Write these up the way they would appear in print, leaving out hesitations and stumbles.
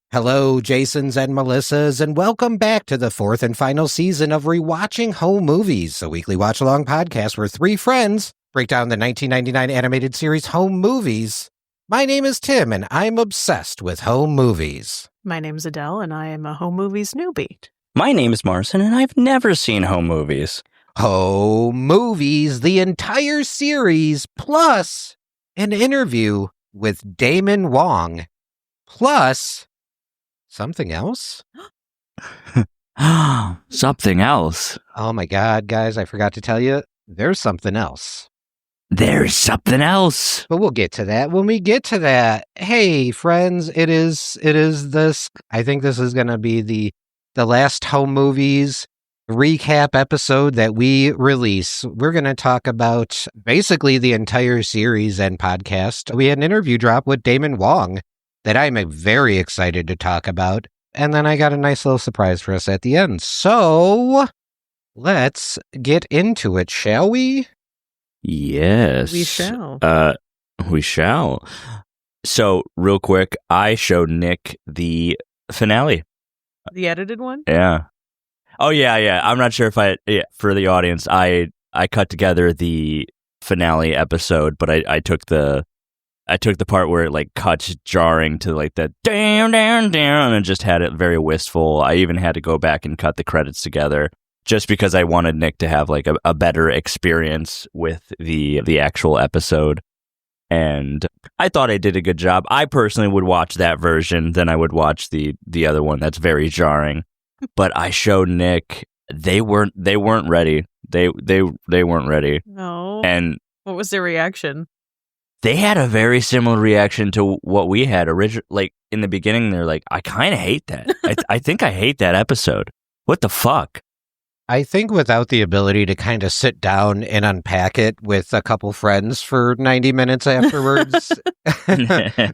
Hello, Jasons and Melissas, and welcome back to the fourth and final season of Rewatching Home Movies, a weekly watch-along podcast where three friends break down the 1999 animated series Home Movies. My name is Tim, and I'm obsessed with home movies. My name's Adele, and I am a home movies newbie. My name is Marcin, and I've never seen home movies. Home Movies, the entire series, plus an interview with Damon Wong, plus something else? Something else? Oh my God, guys, I forgot to tell you, there's something else. There's something else. But we'll get to that when we get to that. Hey, friends, it is this, I think this is going to be the last Home Movies recap episode that we release. We're going to talk about basically the entire series and podcast. We had an interview drop with Damon Wong that I'm very excited to talk about. And then I got a nice little surprise for us at the end. So let's get into it, shall we? Yes. We shall. We shall. So, real quick, I showed Nick the finale. The edited one? Yeah. Oh, yeah. I'm not sure if for the audience, I cut together the finale episode, but I took the part where it like cuts jarring to like the down, and just had it very wistful. I even had to go back and cut the credits together just because I wanted Nick to have like a better experience with the actual episode. And I thought I did a good job. I personally would watch that version than I would watch the other one. That's very jarring. But I showed Nick, they weren't ready. They weren't ready. No. And what was their reaction? they had a very similar reaction to what we had originally. Like in the beginning, they're like, I kind of hate that. I think I hate that episode. What the fuck? I think without the ability to kind of sit down and unpack it with a couple friends for 90 minutes afterwards,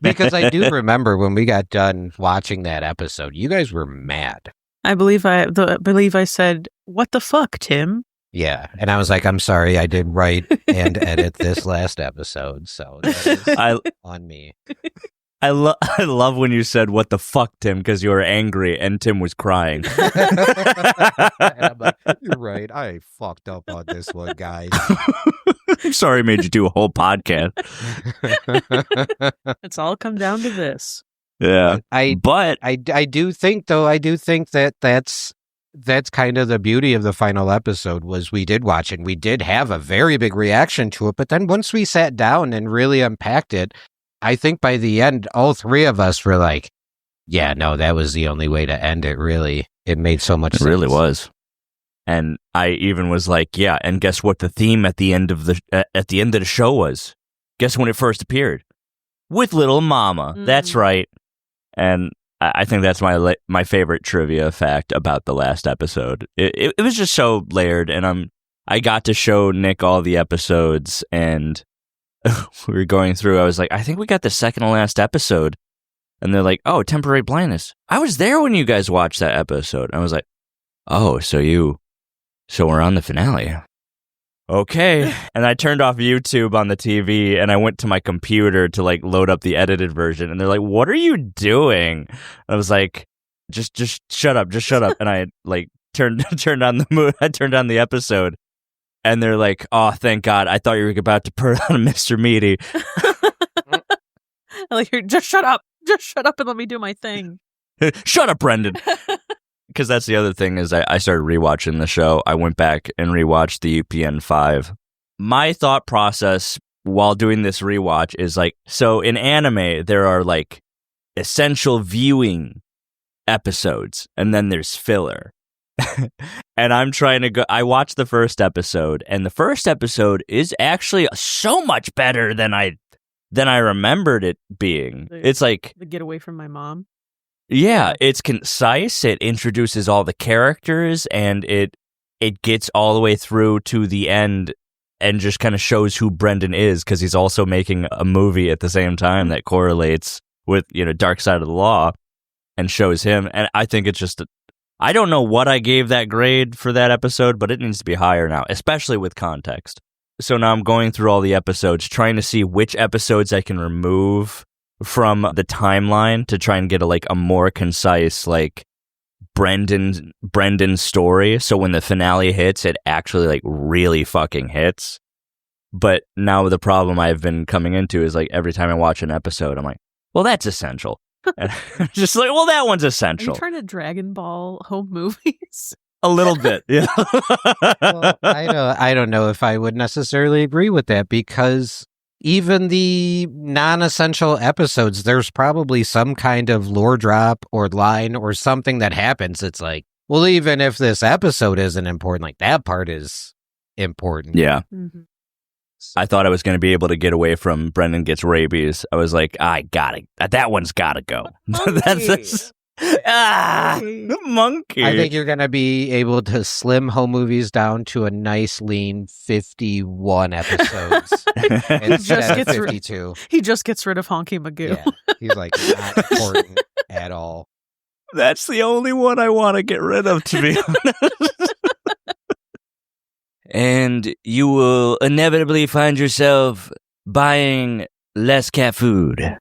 because I do remember when we got done watching that episode, you guys were mad. I believe I said, "What the fuck, Tim?" Yeah, and I was like, I'm sorry, I did write and edit this last episode, so that is on me. I love when you said, what the fuck, Tim, because you were angry and Tim was crying. And I'm like, you're right, I fucked up on this one, guys. I'm sorry I made you do a whole podcast. It's all come down to this. Yeah. I do think that that's kind of the beauty of the final episode was we did watch it and we did have a very big reaction to it. But then once we sat down and really unpacked it, I think by the end, all three of us were like, yeah, no, that was the only way to end it, really. It made so much sense. It really was. And I even was like, yeah, and guess what the theme at the end of the show was? Guess when it first appeared? With Little Mama. Mm. That's right. And I think that's my favorite trivia fact about the last episode. It was just so layered, and I got to show Nick all the episodes, and we were going through. I was like, I think we got the second to last episode, and they're like, oh, temporary blindness. I was there when you guys watched that episode. And I was like, oh, so we're on the finale. Okay. And I turned off YouTube on the TV and I went to my computer to like load up the edited version. And they're like, what are you doing? And I was like, just shut up. Just shut up. And I like turned on the episode and they're like, oh, thank God. I thought you were about to put on Mr. Meaty. Like, just shut up. Just shut up and let me do my thing. Shut up, Brendan. Because that's the other thing is I started rewatching the show. I went back and rewatched the UPN 5. My thought process while doing this rewatch is like, so in anime, there are like essential viewing episodes and then there's filler. And I'm trying to go, I watched the first episode and the first episode is actually so much better than I remembered it being. It's like the Get Away From My Mom. Yeah, it's concise. It introduces all the characters, and it gets all the way through to the end, and just kind of shows who Brendan is because he's also making a movie at the same time that correlates with Dark Side of the Law, and shows him. And I think it's just I don't know what I gave that grade for that episode, but it needs to be higher now, especially with context. So now I'm going through all the episodes, trying to see which episodes I can remove from the timeline to try and get a more concise Brendan story. So when the finale hits, it actually really fucking hits. But now the problem I've been coming into is every time I watch an episode, I'm like, well, that's essential. And I'm just well, that one's Are essential. you trying to Dragon Ball home movies? A little bit, yeah. Well, I don't know if I would necessarily agree with that, because even the non-essential episodes, there's probably some kind of lore drop or line or something that happens. It's well, even if this episode isn't important, that part is important. Yeah. Mm-hmm. I thought I was going to be able to get away from Brendan gets rabies. I was like, I got it. That one's got to go. That's monkey. I think you're going to be able to slim home movies down to a nice lean 51 episodes instead of 52. He just gets rid of Honky Magoo. Yeah, he's not important at all. That's the only one I want to get rid of, to be honest. And you will inevitably find yourself buying less cat food.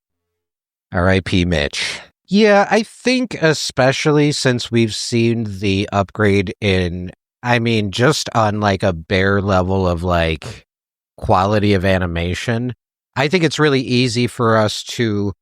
R.I.P. Mitch. Yeah, I think especially since we've seen the upgrade just on a bare level of quality of animation, I think it's really easy for us to,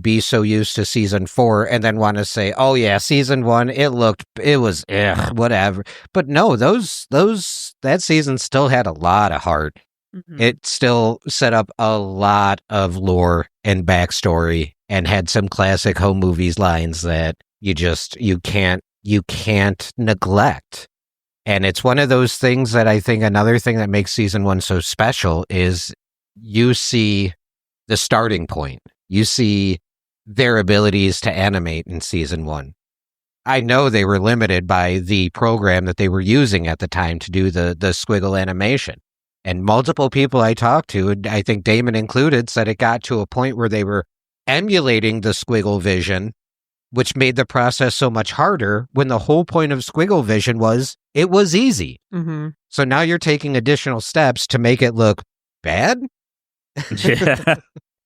be so used to season 4 and then want to say, oh yeah, season 1, it was whatever. But no, that season still had a lot of heart. Mm-hmm. It still set up a lot of lore and backstory and had some classic home movies lines that you can't neglect. And it's one of those things that I think another thing that makes season 1 so special is you see the starting point. You see their abilities to animate in season 1. I know they were limited by the program that they were using at the time to do the squiggle animation. And multiple people I talked to, and I think Damon included, said it got to a point where they were emulating the squiggle vision, which made the process so much harder when the whole point of squiggle vision was it was easy. Mm-hmm. So now you're taking additional steps to make it look bad? Yeah.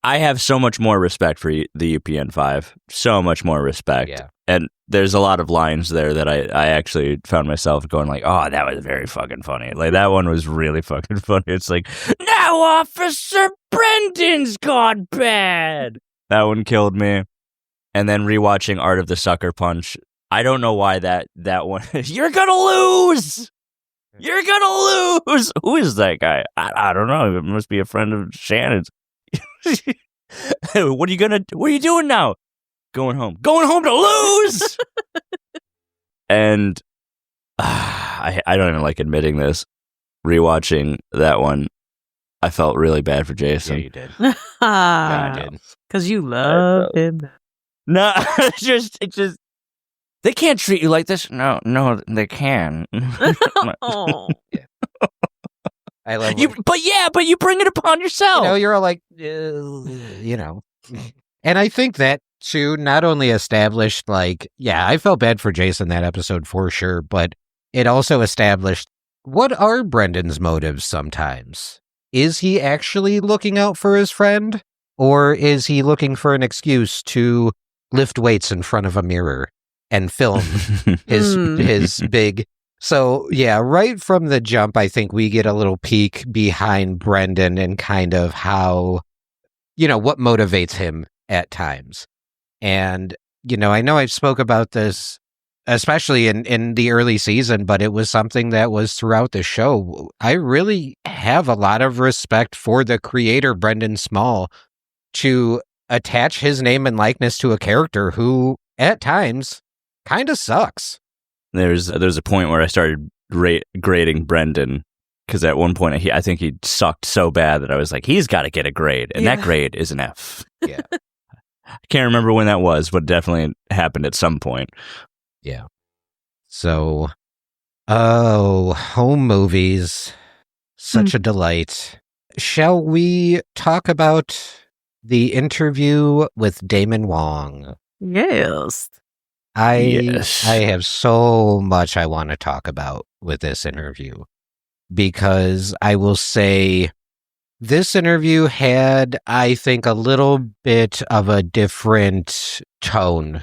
I have so much more respect for the UPN5. So much more respect. Yeah. And there's a lot of lines there that I actually found myself going oh, that was very fucking funny. That one was really fucking funny. It's now Officer Brendan's gone bad. That one killed me. And then rewatching Art of the Sucker Punch, I don't know why that one... You're gonna lose! You're gonna lose! Who is that guy? I don't know. It must be a friend of Shannon's. What are you doing now? Going home to lose. And I don't even like admitting this. Rewatching that one, I felt really bad for Jason. Yeah, you did. Yeah, I did. Because you love him. No, it's just they can't treat you like this. No, they can. Oh. Yeah. I love you, but you bring it upon yourself. You're all And I think that too not only established I felt bad for Jason that episode for sure, but it also established what are Brendan's motives sometimes. Is he actually looking out for his friend, or is he looking for an excuse to lift weights in front of a mirror and film his big... So, yeah, right from the jump, I think we get a little peek behind Brendan and kind of how, what motivates him at times. And, I know I've spoke about this, especially in the early season, but it was something that was throughout the show. I really have a lot of respect for the creator, Brendan Small, to attach his name and likeness to a character who, at times, kind of sucks. There's a point where I started grading Brendan, because at one point I think he sucked so bad that I was like, he's got to get a grade, and that grade is an F. Yeah. I can't remember when that was, but definitely happened at some point. Yeah. So, home movies, such a delight. Shall we talk about the interview with Damon Wong? Yes. I have so much I want to talk about with this interview, because I will say This interview had, I think, a little bit of a different tone,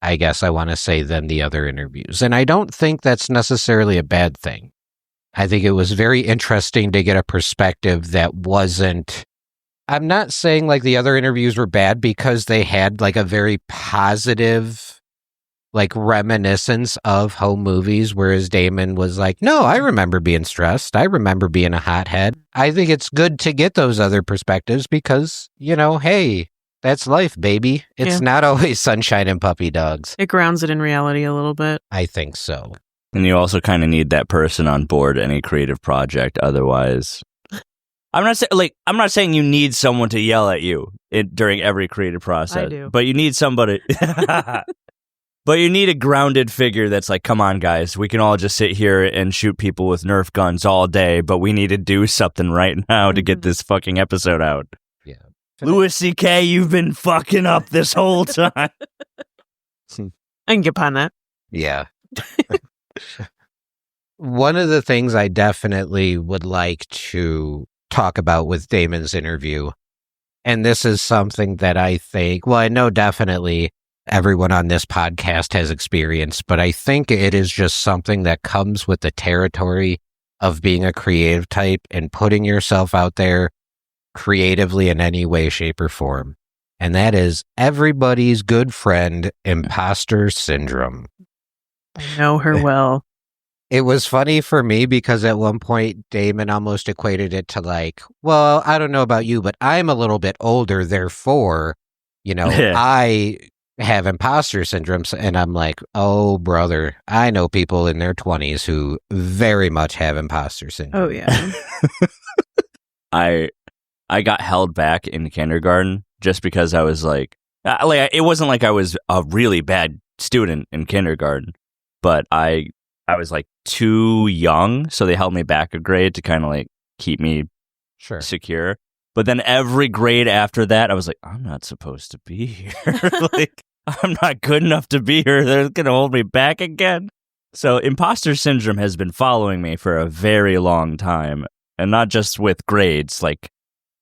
I guess I want to say, than the other interviews. And I don't think that's necessarily a bad thing. I think it was very interesting to get a perspective that wasn't, I'm not saying like the other interviews were bad because they had like a very positive, like reminiscence of home movies, whereas Damon was like, no, I remember being stressed. I remember being a hothead. I think it's good to get those other perspectives because, hey, that's life, baby. It's not always sunshine and puppy dogs. It grounds it in reality a little bit. I think so. And you also kind of need that person on board any creative project. Otherwise, I'm not saying you need someone to yell at you during every creative process. I do. But you need somebody. But you need a grounded figure that's like, come on, guys, we can all just sit here and shoot people with Nerf guns all day, but we need to do something right now to get this fucking episode out. Yeah. Louis C.K., you've been fucking up this whole time. I can get behind that. Yeah. One of the things I definitely would like to talk about with Damon's interview, and this is something that I think, well, I know definitely everyone on this podcast has experienced, but I think it is just something that comes with the territory of being a creative type and putting yourself out there creatively in any way, shape, or form. And that is everybody's good friend, imposter syndrome. I know her well. It was funny for me because at one point Damon almost equated it to like, well, I don't know about you, but I'm a little bit older, therefore, I have imposter syndrome. And I'm like, oh, brother, I know people in their 20s who very much have imposter syndrome. Oh, yeah. I got held back in kindergarten just because I was like, it wasn't like I was a really bad student in kindergarten, but I was like too young, so they held me back a grade to kind of like keep me secure. But then every grade after that, I was like, I'm not supposed to be here. Like, I'm not good enough to be here. They're going to hold me back again. So imposter syndrome has been following me for a very long time, and not just with grades, like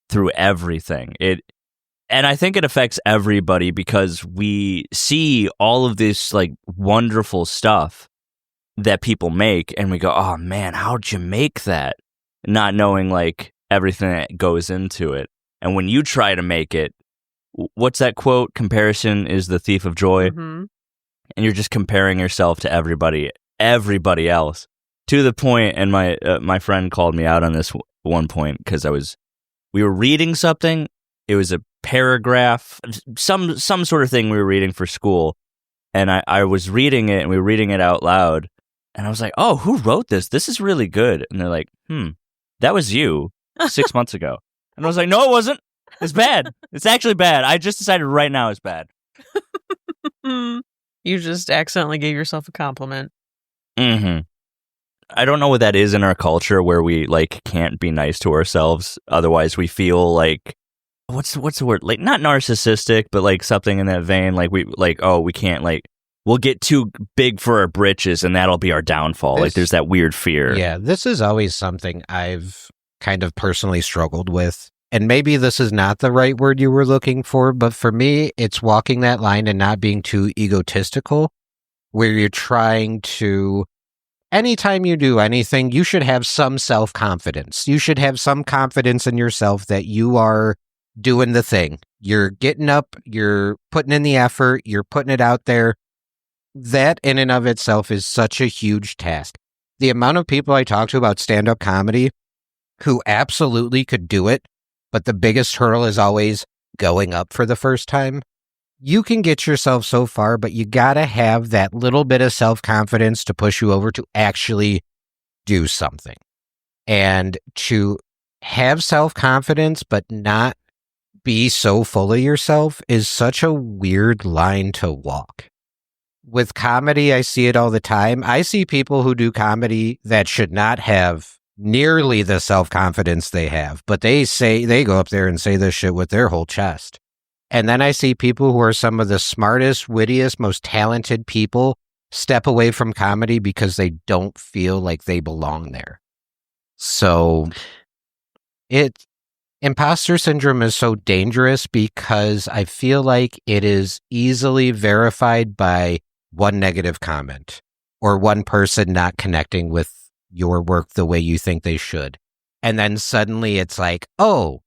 through everything. And I think it affects everybody because we see all of this like wonderful stuff that people make, and we go, oh man, how'd you make that? Not knowing like everything that goes into it. And when you try to make it, what's that quote? Comparison is the thief of joy. Mm-hmm. And you're just comparing yourself to everybody else, to the point. And my friend called me out on this one point because we were reading something. It was a paragraph, some sort of thing we were reading for school. And I was reading it, and we were reading it out loud. And I was like, oh, who wrote this? This is really good. And they're like, that was you 6 months ago. And I was like, no, it wasn't. It's bad. It's actually bad. I just decided right now it's bad. You just accidentally gave yourself a compliment. Mm-hmm. I don't know what that is in our culture where we like can't be nice to ourselves. Otherwise we feel like, what's the word? Like not narcissistic, but like something in that vein. Like we can't like, we'll get too big for our britches and that'll be our downfall. Like there's that weird fear. Yeah, this is always something I've kind of personally struggled with. And maybe this is not the right word you were looking for, but for me, it's walking that line and not being too egotistical, where you're trying to, anytime you do anything, you should have some self-confidence. You should have some confidence in yourself that you are doing the thing. You're getting up, you're putting in the effort, you're putting it out there. That in and of itself is such a huge task. The amount of people I talk to about stand-up comedy who absolutely could do it, but the biggest hurdle is always going up for the first time. You can get yourself so far, but you gotta have that little bit of self-confidence to push you over to actually do something. And to have self-confidence, but not be so full of yourself is such a weird line to walk. With comedy, I see it all the time. I see people who do comedy that should not have nearly the self-confidence they have, but they go up there and say this shit with their whole chest. And then I see people who are some of the smartest, wittiest, most talented people step away from comedy because they don't feel like they belong there. So imposter syndrome is so dangerous because I feel like it is easily verified by one negative comment or one person not connecting with your work the way you think they should. And then suddenly it's like, oh,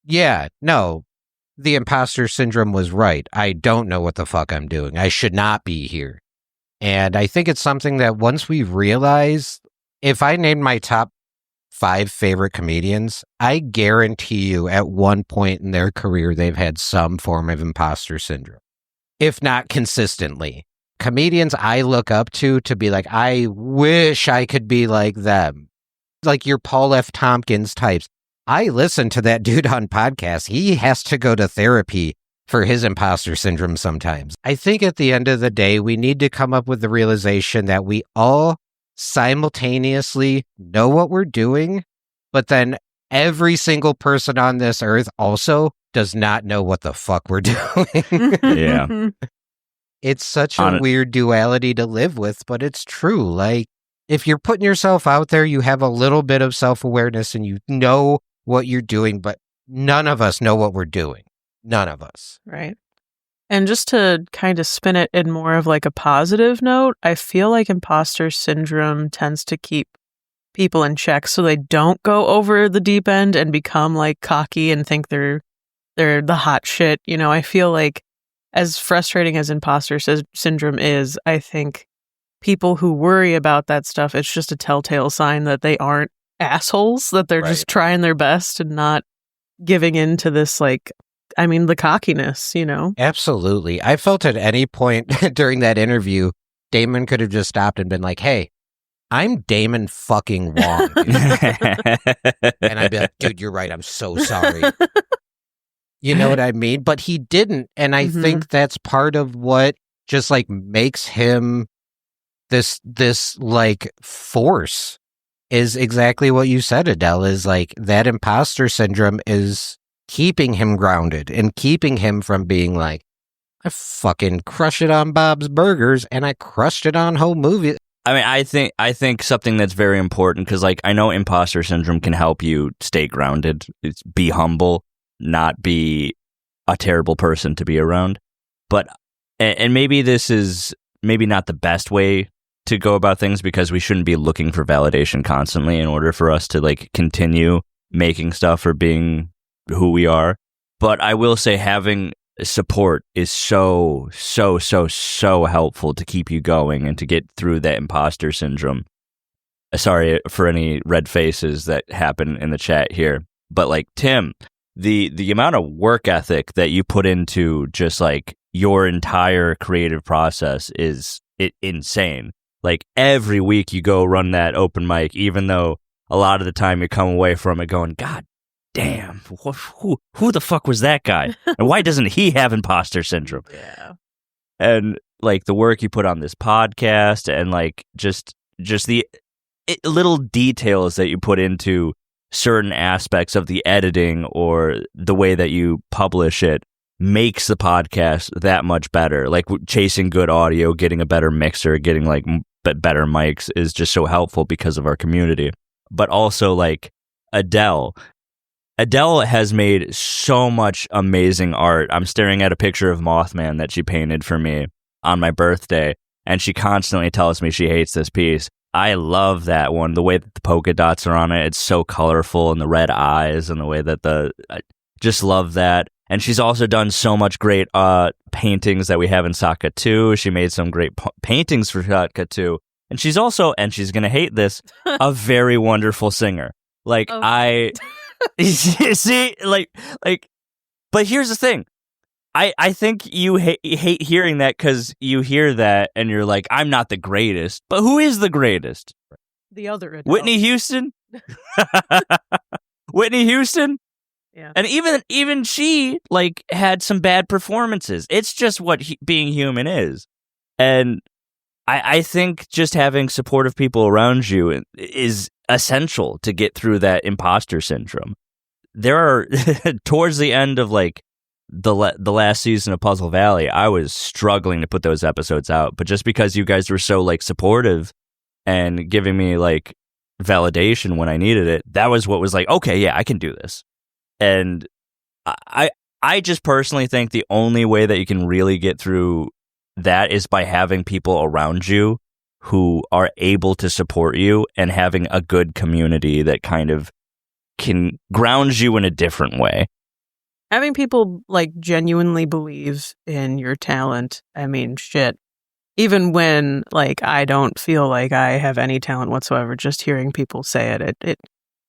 yeah, no, the imposter syndrome was right. I don't know what the fuck I'm doing. I should not be here. And I think it's something that once we realize, if I named my top 5 favorite comedians, I guarantee you at one point in their career, they've had some form of imposter syndrome, if not consistently. Comedians I look up to be like, I wish I could be like them. Like your Paul F. Tompkins types. I listen to that dude on podcasts. He has to go to therapy for his imposter syndrome sometimes. I think at the end of the day, we need to come up with the realization that we all simultaneously know what we're doing, but then every single person on this earth also does not know what the fuck we're doing. Yeah. It's such a weird duality to live with, but it's true. Like, if you're putting yourself out there, you have a little bit of self-awareness and you know what you're doing, but none of us know what we're doing. None of us. Right. And just to kind of spin it in more of like a positive note, I feel like imposter syndrome tends to keep people in check so they don't go over the deep end and become like cocky and think they're the hot shit. You know, I feel like as frustrating as imposter syndrome is, I think people who worry about that stuff, it's just a telltale sign that they aren't assholes, that they're just trying their best and not giving in to this, like, I mean, the cockiness, you know? Absolutely. I felt at any point during that interview, Damon could have just stopped and been like, hey, I'm Damon fucking Wong. And I'd be like, dude, you're right. I'm so sorry. You know what I mean? But he didn't. And I think that's part of what just like makes him this like force is exactly what you said, Adele, is like that imposter syndrome is keeping him grounded and keeping him from being like, I fucking crush it on Bob's Burgers and I crushed it on home movie. I mean, I think something that's very important, because like I know imposter syndrome can help you stay grounded. It's be humble, not be a terrible person to be around. But and maybe this is maybe not the best way to go about things, because we shouldn't be looking for validation constantly in order for us to like continue making stuff or being who we are. But I will say having support is so helpful to keep you going and to get through that imposter syndrome. Sorry for any red faces that happen in the chat here, but like Tim, the amount of work ethic that you put into just like your entire creative process is insane. Like every week you go run that open mic, even though a lot of the time you come away from it going, God damn, who the fuck was that guy? And why doesn't he have imposter syndrome? Yeah. And like the work you put on this podcast and like just the little details that you put into certain aspects of the editing or the way that you publish it makes the podcast that much better. Like chasing good audio, getting a better mixer, getting like better mics is just so helpful because of our community. But also like Adele has made so much amazing art. I'm staring at a picture of Mothman that she painted for me on my birthday, and she constantly tells me she hates this piece. I love that one. The way that the polka dots are on it, it's so colorful, and the red eyes, and the way that I just love that. And she's also done so much great paintings that we have in Saka 2. She made some great paintings for Saka 2. And she's also, and she's going to hate this, a very wonderful singer. Like, see, like, but here's the thing. I think you hate hearing that because you hear that and you're like, I'm not the greatest. But who is the greatest? The other Adele. Whitney Houston? Whitney Houston? Yeah. And even she like had some bad performances. It's just what being human is. And I think just having supportive people around you is essential to get through that imposter syndrome. There are towards the end of like the last season of Puzzle Valley, I was struggling to put those episodes out, but just because you guys were so like supportive and giving me like validation when I needed it, that was what was like, okay, yeah, I can do this. And I just personally think the only way that you can really get through that is by having people around you who are able to support you and having a good community that kind of can ground you in a different way. Having people like genuinely believe in your talent. I mean, shit. Even when like I don't feel like I have any talent whatsoever, just hearing people say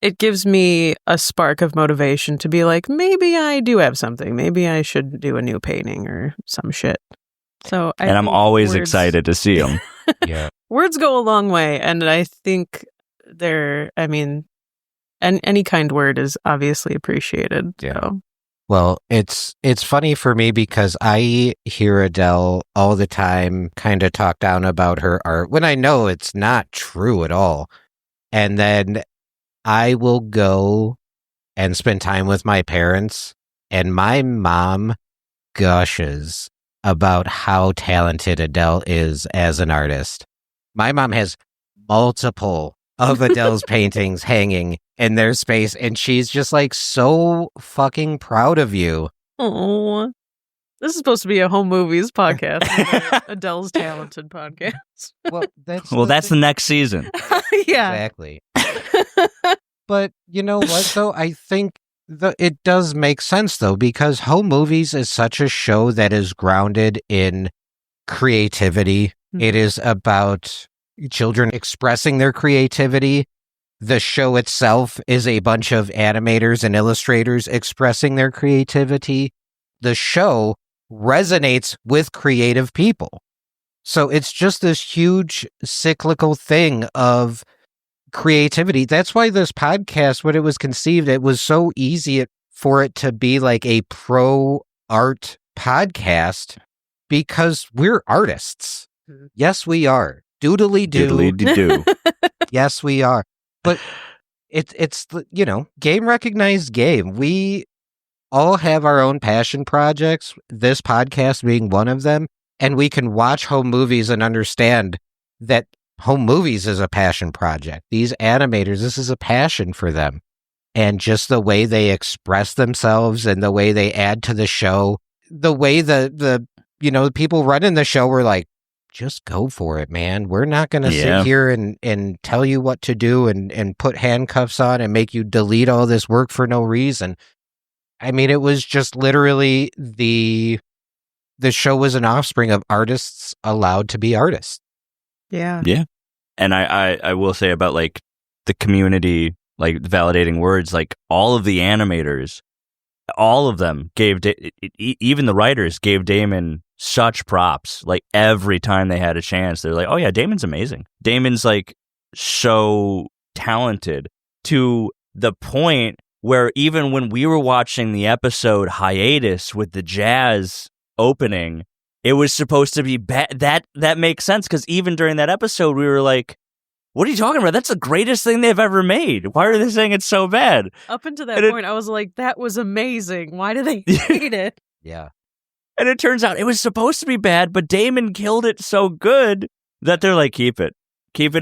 it gives me a spark of motivation to be like, maybe I do have something. Maybe I should do a new painting or some shit. So and I'm always excited to see them. Yeah. Words go a long way, and I think any kind word is obviously appreciated. Yeah. So. Well, it's funny for me because I hear Adele all the time kind of talk down about her art when I know it's not true at all. And then I will go and spend time with my parents, and my mom gushes about how talented Adele is as an artist. My mom has multiple of Adele's paintings hanging in their space, and she's just like so fucking proud of you. Oh, this is supposed to be a home movies podcast. Adele's talented podcast. Well, that's the next season. Yeah, exactly. But you know what, though? I think it does make sense, though, because home movies is such a show that is grounded in creativity. Mm-hmm. It is about children expressing their creativity. The show itself is a bunch of animators and illustrators expressing their creativity. The show resonates with creative people. So it's just this huge cyclical thing of creativity. That's why this podcast, when it was conceived, it was so easy for it to be like a pro art podcast because we're artists. Yes, we are. Doodly doo. Doodly doo. Yes, we are. But it's game recognized game. We all have our own passion projects, this podcast being one of them, and we can watch home movies and understand that home movies is a passion project. These animators, this is a passion for them. And just the way they express themselves and the way they add to the show, the way the people running the show were like, just go for it, man. We're not going to sit here and tell you what to do and put handcuffs on and make you delete all this work for no reason. I mean, it was just literally the show was an offspring of artists allowed to be artists. Yeah. Yeah. And I will say about like the community, like validating words, like all of the animators, all of them gave, even the writers gave Damon such props. Like every time they had a chance, they're like, oh yeah, Damon's amazing. Damon's like so talented to the point where even when we were watching the episode Hiatus with the jazz opening, it was supposed to be bad. That makes sense because even during that episode, we were like, what are you talking about? That's the greatest thing they've ever made. Why are they saying it's so bad? Up until that point, I was like, that was amazing. Why do they hate it? Yeah. And it turns out it was supposed to be bad, but Damon killed it so good that they're like, keep it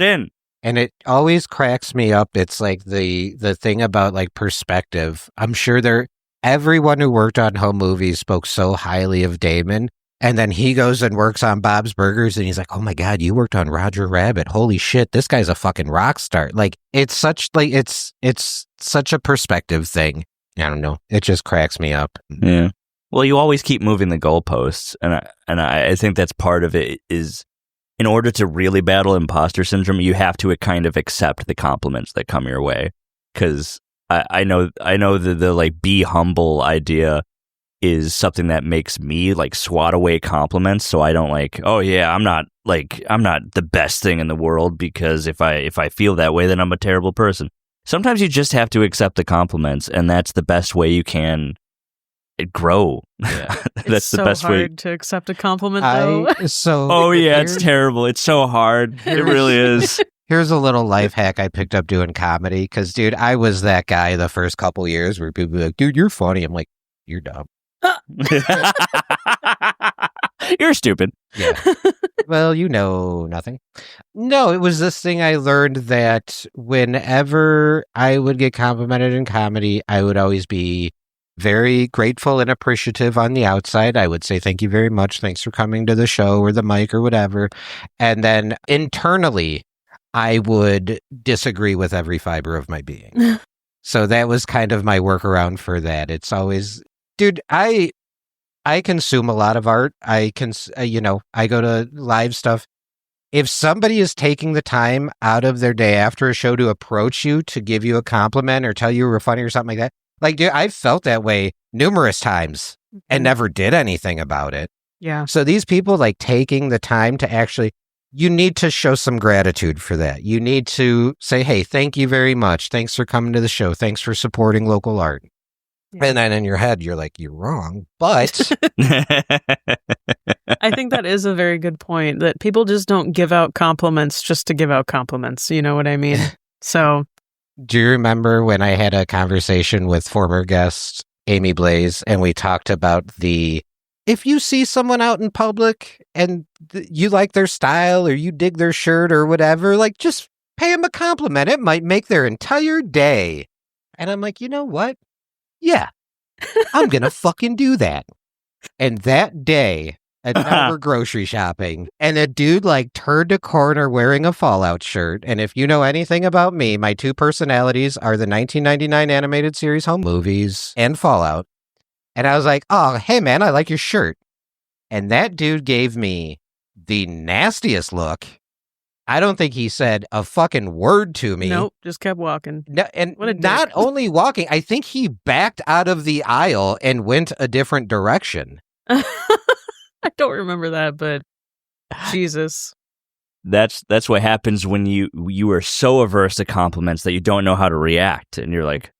in. And it always cracks me up. It's like the thing about like perspective. I'm sure everyone who worked on home movies spoke so highly of Damon. And then he goes and works on Bob's Burgers and he's like, oh my God, you worked on Roger Rabbit. Holy shit, this guy's a fucking rock star. Like it's such a perspective thing. I don't know. It just cracks me up. Yeah. Well, you always keep moving the goalposts. And I think that's part of it is in order to really battle imposter syndrome, you have to kind of accept the compliments that come your way. Because I know the like be humble idea is something that makes me like swat away compliments. So I don't like, oh yeah, I'm not the best thing in the world because if I feel that way, then I'm a terrible person. Sometimes you just have to accept the compliments, and that's the best way you can grow. Yeah. That's the best way to accept a compliment though. Oh yeah, it's terrible. It's so hard. It really is. Here's a little life hack I picked up doing comedy. Because, dude, I was that guy the first couple years where people be like, dude, you're funny. I'm like, you're dumb. You're stupid. Yeah. Well, you know nothing. No, it was this thing I learned that whenever I would get complimented in comedy, I would always be very grateful and appreciative on the outside. I would say, thank you very much. Thanks for coming to the show or the mic or whatever. And then internally, I would disagree with every fiber of my being. So that was kind of my workaround for that. It's always, dude, I consume a lot of art. I go to live stuff. If somebody is taking the time out of their day after a show to approach you to give you a compliment or tell you you were funny or something like that, like, dude, I've felt that way numerous times and never did anything about it. Yeah. So these people like taking the time to actually, you need to show some gratitude for that. You need to say, hey, thank you very much. Thanks for coming to the show. Thanks for supporting local art. Yeah. And then in your head, you're like, you're wrong, but... I think that is a very good point, that people just don't give out compliments just to give out compliments. You know what I mean? So... Do you remember when I had a conversation with former guest Amy Blaze, and we talked about if you see someone out in public and you like their style or you dig their shirt or whatever, like just pay them a compliment. It might make their entire day. And I'm like, you know what? Yeah, I'm going to fucking do that. And that day, now we're grocery shopping, and a dude like turned a corner wearing a Fallout shirt. And if you know anything about me, my two personalities are the 1999 animated series home movies and Fallout. And I was like, oh, hey man, I like your shirt. And that dude gave me the nastiest look. I don't think he said a fucking word to me. Nope, just kept walking. No, and not only walking, I think he backed out of the aisle and went a different direction. I don't remember that, but Jesus. That's what happens when you are so averse to compliments that you don't know how to react, and you're like,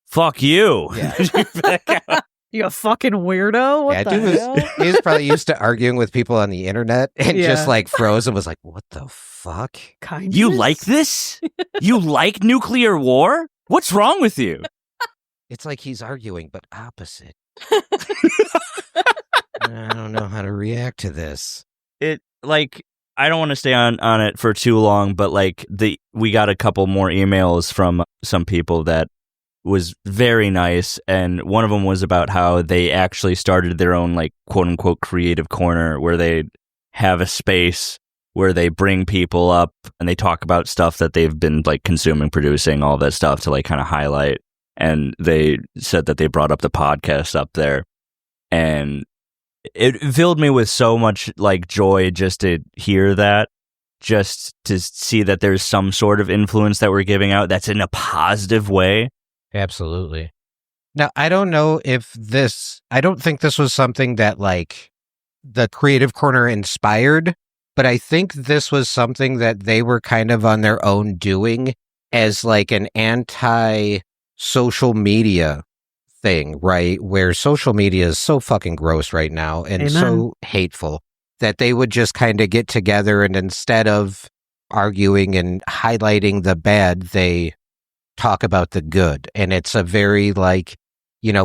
"Fuck you!" Yeah. You a fucking weirdo? What the hell? He was probably used to arguing with people on the internet and just like froze and was like, "What the fuck? Kindness? You like this? You like nuclear war? What's wrong with you?" It's like he's arguing, but opposite. I don't know how to react to this. I don't want to stay on it for too long, but we got a couple more emails from some people that was very nice, and one of them was about how they actually started their own quote unquote creative corner, where they have a space where they bring people up and they talk about stuff that they've been consuming, producing, all that stuff to kind of highlight. And they said that they brought up the podcast up there, and it filled me with so much joy just to hear that, just to see that there's some sort of influence that we're giving out that's in a positive way. Absolutely. Now, I don't know if I don't think this was something that the Creative Corner inspired, but I think this was something that they were kind of on their own doing as an anti-social media thing, right? Where social media is so fucking gross right now and Amen. So hateful that they would just kind of get together, and instead of arguing and highlighting the bad, they talk about the good. And it's a very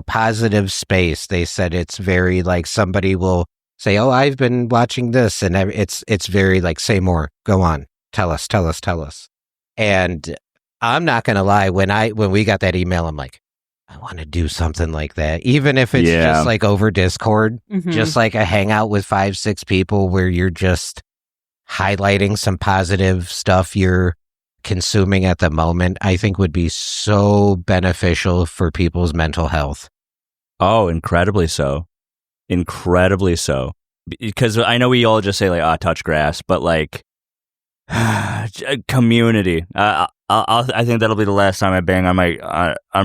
positive space. They said it's very somebody will say, oh, I've been watching this, and it's very say more, go on, tell us. And I'm not gonna lie, when we got that email, I'm like, I want to do something like that, even if it's just over Discord, just a hangout with 5-6 people where you're just highlighting some positive stuff you're consuming at the moment. I think would be so beneficial for people's mental health. Oh, incredibly so. Because I know we all just say touch grass, but community. I think that'll be the last time I bang on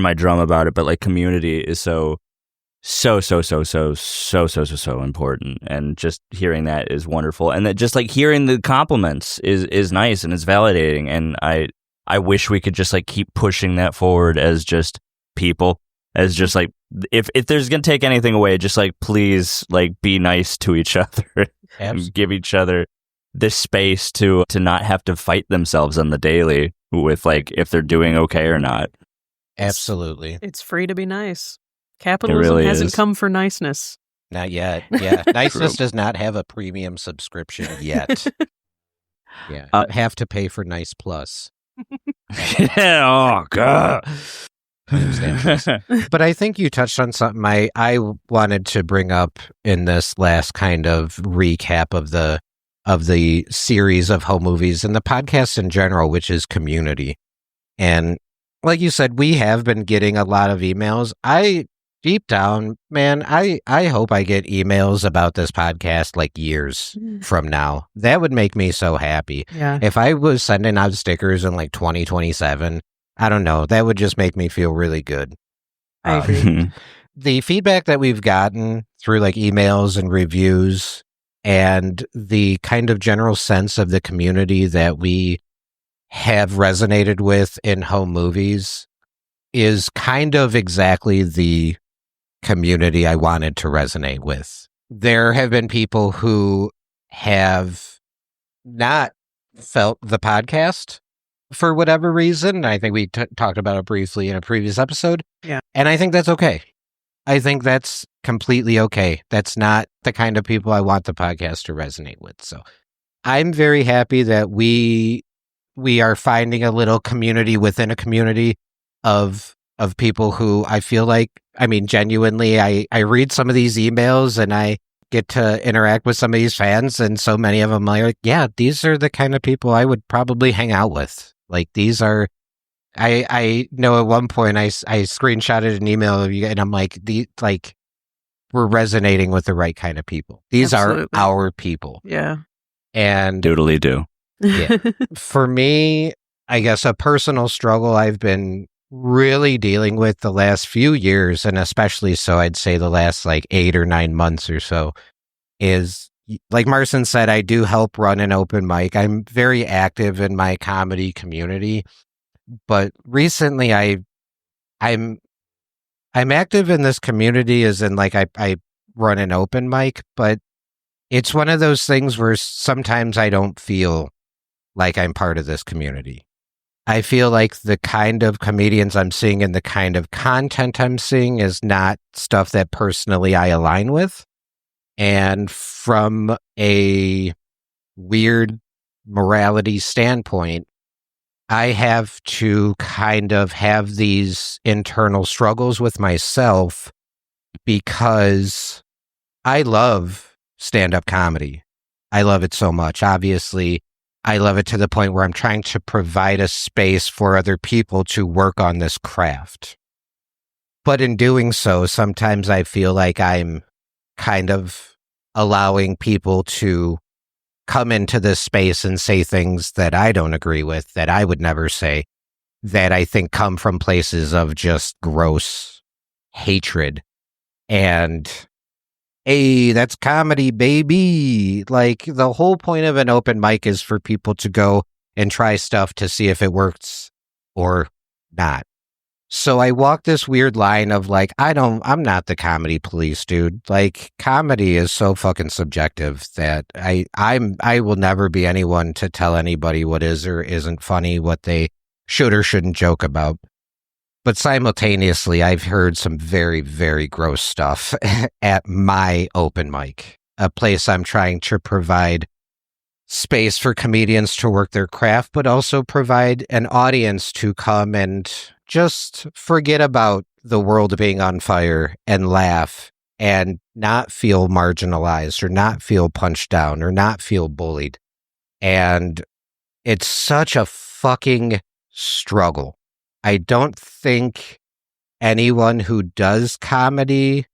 my drum about it. But community is so important, and just hearing that is wonderful. And that just hearing the compliments is nice and it's validating. And I wish we could just keep pushing that forward as just people, as just if there's gonna take anything away, just please be nice to each other and give each other this space to not have to fight themselves on the daily with if they're doing okay or not. Absolutely. It's free to be nice. Capitalism really hasn't come for niceness. Not yet. Yeah. Niceness does not have a premium subscription yet. Yeah. You have to pay for Nice Plus. Oh, God. circumstances. But I think you touched on something I wanted to bring up in this last kind of recap of the series of home movies and the podcast in general, which is community. And like you said, we have been getting a lot of emails. Deep down, man, I hope I get emails about this podcast like years from now. That would make me so happy. Yeah. If I was sending out stickers in like 2027, I don't know, that would just make me feel really good. I agree. The feedback that we've gotten through like emails and reviews and the kind of general sense of the community that we have resonated with in home movies is kind of exactly the community I wanted to resonate with. There have been people who have not felt the podcast for whatever reason. I think we talked about it briefly in a previous episode. Yeah. And I think that's okay. I think that's completely okay. That's not the kind of people I want the podcast to resonate with. So I'm very happy that we are finding a little community within a community of people who I feel like, I mean, genuinely, I read some of these emails and I get to interact with some of these fans, and so many of them are like, yeah, these are the kind of people I would probably hang out with. Like, these are, I know at one point I screenshotted an email of you and I'm like, we're resonating with the right kind of people. These Absolutely. are our people. Yeah. And Doodly do. Yeah. For me, I guess a personal struggle I've been really dealing with the last few years, and especially so I'd say the last like 8 or 9 months or so, is like Marcin said, I do help run an open mic. I'm very active in my comedy community, but recently I'm active in this community as in like I run an open mic, but it's one of those things where sometimes I don't feel like I'm part of this community. I feel like the kind of comedians I'm seeing and the kind of content I'm seeing is not stuff that personally I align with. And from a weird morality standpoint, I have to kind of have these internal struggles with myself because I love stand-up comedy. I love it so much. Obviously, I love it to the point where I'm trying to provide a space for other people to work on this craft. But in doing so, sometimes I feel like I'm kind of allowing people to come into this space and say things that I don't agree with, that I would never say, that I think come from places of just gross hatred. And hey, that's comedy, baby. Like, the whole point of an open mic is for people to go and try stuff to see if it works or not. So I walk this weird line of like, I'm not the comedy police, dude. Like, comedy is so fucking subjective that I will never be anyone to tell anybody what is or isn't funny, what they should or shouldn't joke about. But simultaneously, I've heard some very, very gross stuff at my open mic, a place I'm trying to provide space for comedians to work their craft, but also provide an audience to come and just forget about the world being on fire and laugh and not feel marginalized or not feel punched down or not feel bullied. And it's such a fucking struggle. I don't think anyone who does comedy